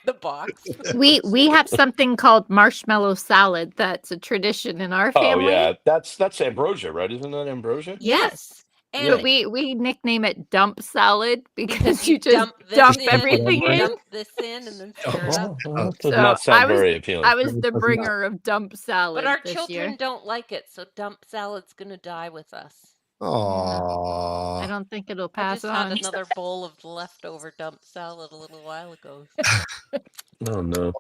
The box. We have something called marshmallow salad. That's a tradition in our Oh family. yeah, that's ambrosia, right? Isn't that ambrosia? Yes. And But we nickname it dump salad because you you just this dump in, everything in. dump this in, and then stir it up. That does So not sound I was- very appealing. I was the bringer of dump salad But our this children year. don't like it, so dump salad's gonna die with us. Oh. I don't think it'll I pass just had on. another bowl of leftover dump salad a little while ago. Oh no.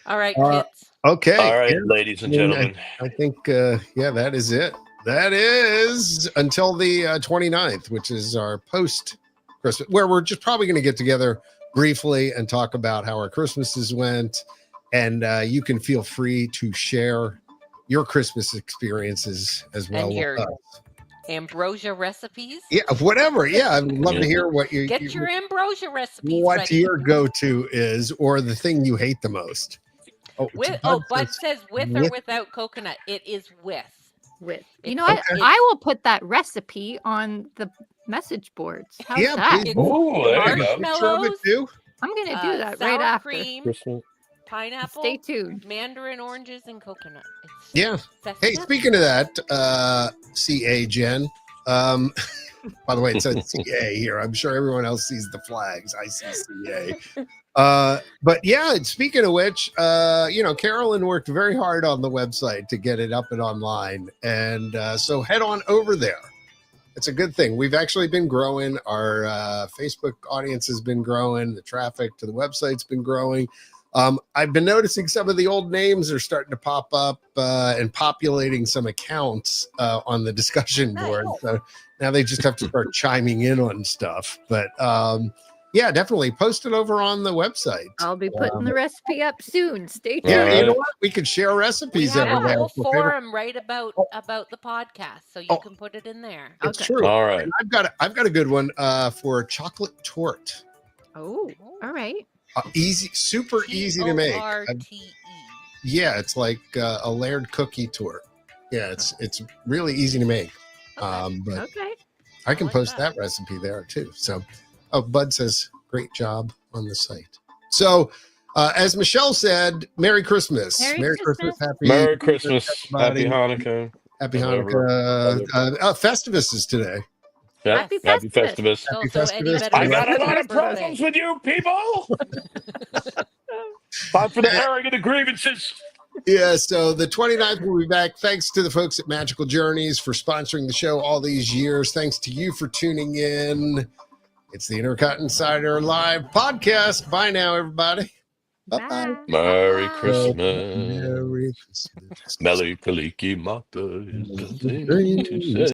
All right, Uh, kids. Okay. All right, Yeah, ladies and gentlemen. I think that is it. That is until the 29th, which is our post Christmas, where we're just probably going to get together briefly and talk about how our Christmases went. And you can feel free to share your Christmas experiences as well. And your with us. ambrosia recipes. Yeah, whatever. Yeah, I'd love Yeah. to hear what you Get your ambrosia recipes what ready. your go-to is, or the thing you hate the most. Oh, Bud says with or with- without coconut. It is with. With It's- you know what? Okay. I will put that recipe on the message boards. How's Yeah, that? please. It's Oh, there you go. marshmallows, too. I'm gonna do that sour right after. cream, Christmas. pineapple, Stay tuned. mandarin oranges, and coconut. It's Yeah. Hey, festive. speaking of that, CA Jen. By the way, it says CA here. I'm sure everyone else sees the flags. I see CA. But yeah, speaking of which, Carolyn worked very hard on the website to get it up and online. And so head on over there. It's a good thing. We've actually been growing. Our Facebook audience has been growing. The traffic to the website's been growing. I've been noticing some of the old names are starting to pop up and populating some accounts on the discussion board. So now they just have to start chiming in on stuff. But Yeah, definitely. Post it over on the website. I'll be putting the recipe up soon. Stay tuned. Yeah, All you know right. what? We could share We recipes have over a there. whole for favorite- forum right about the podcast, so you Oh. can put it in there. It's Okay. true. All right. And I've got a good one for chocolate torte. Oh, all right. Easy, super easy to make. Torte. Yeah, it's like a layered cookie torte. Yeah, it's really easy to make. Okay. But Okay. I can like post that. that recipe there too. So, Bud says, great job on the site. So, as Michelle said, Merry Christmas. Merry Christmas. Happy Merry Christmas. everybody. Happy Hanukkah. Happy Whatever. Hanukkah. Festivus is today. Yeah. Happy Happy Festivus. Festivus. So, Happy so Eddie Festivus. better I Happy got a send lot her of birthday. problems with you people. Time for the airing of the grievances. Yeah, so the 29th will be back. Thanks to the folks at Magical Journeys for sponsoring the show all these years. Thanks to you for tuning in. It's the INTERCOT Insider Live podcast. Bye now, everybody. Bye-bye. Bye. Merry Bye. Christmas. Merry Christmas. Melly Kaliki Mata is the thing to say.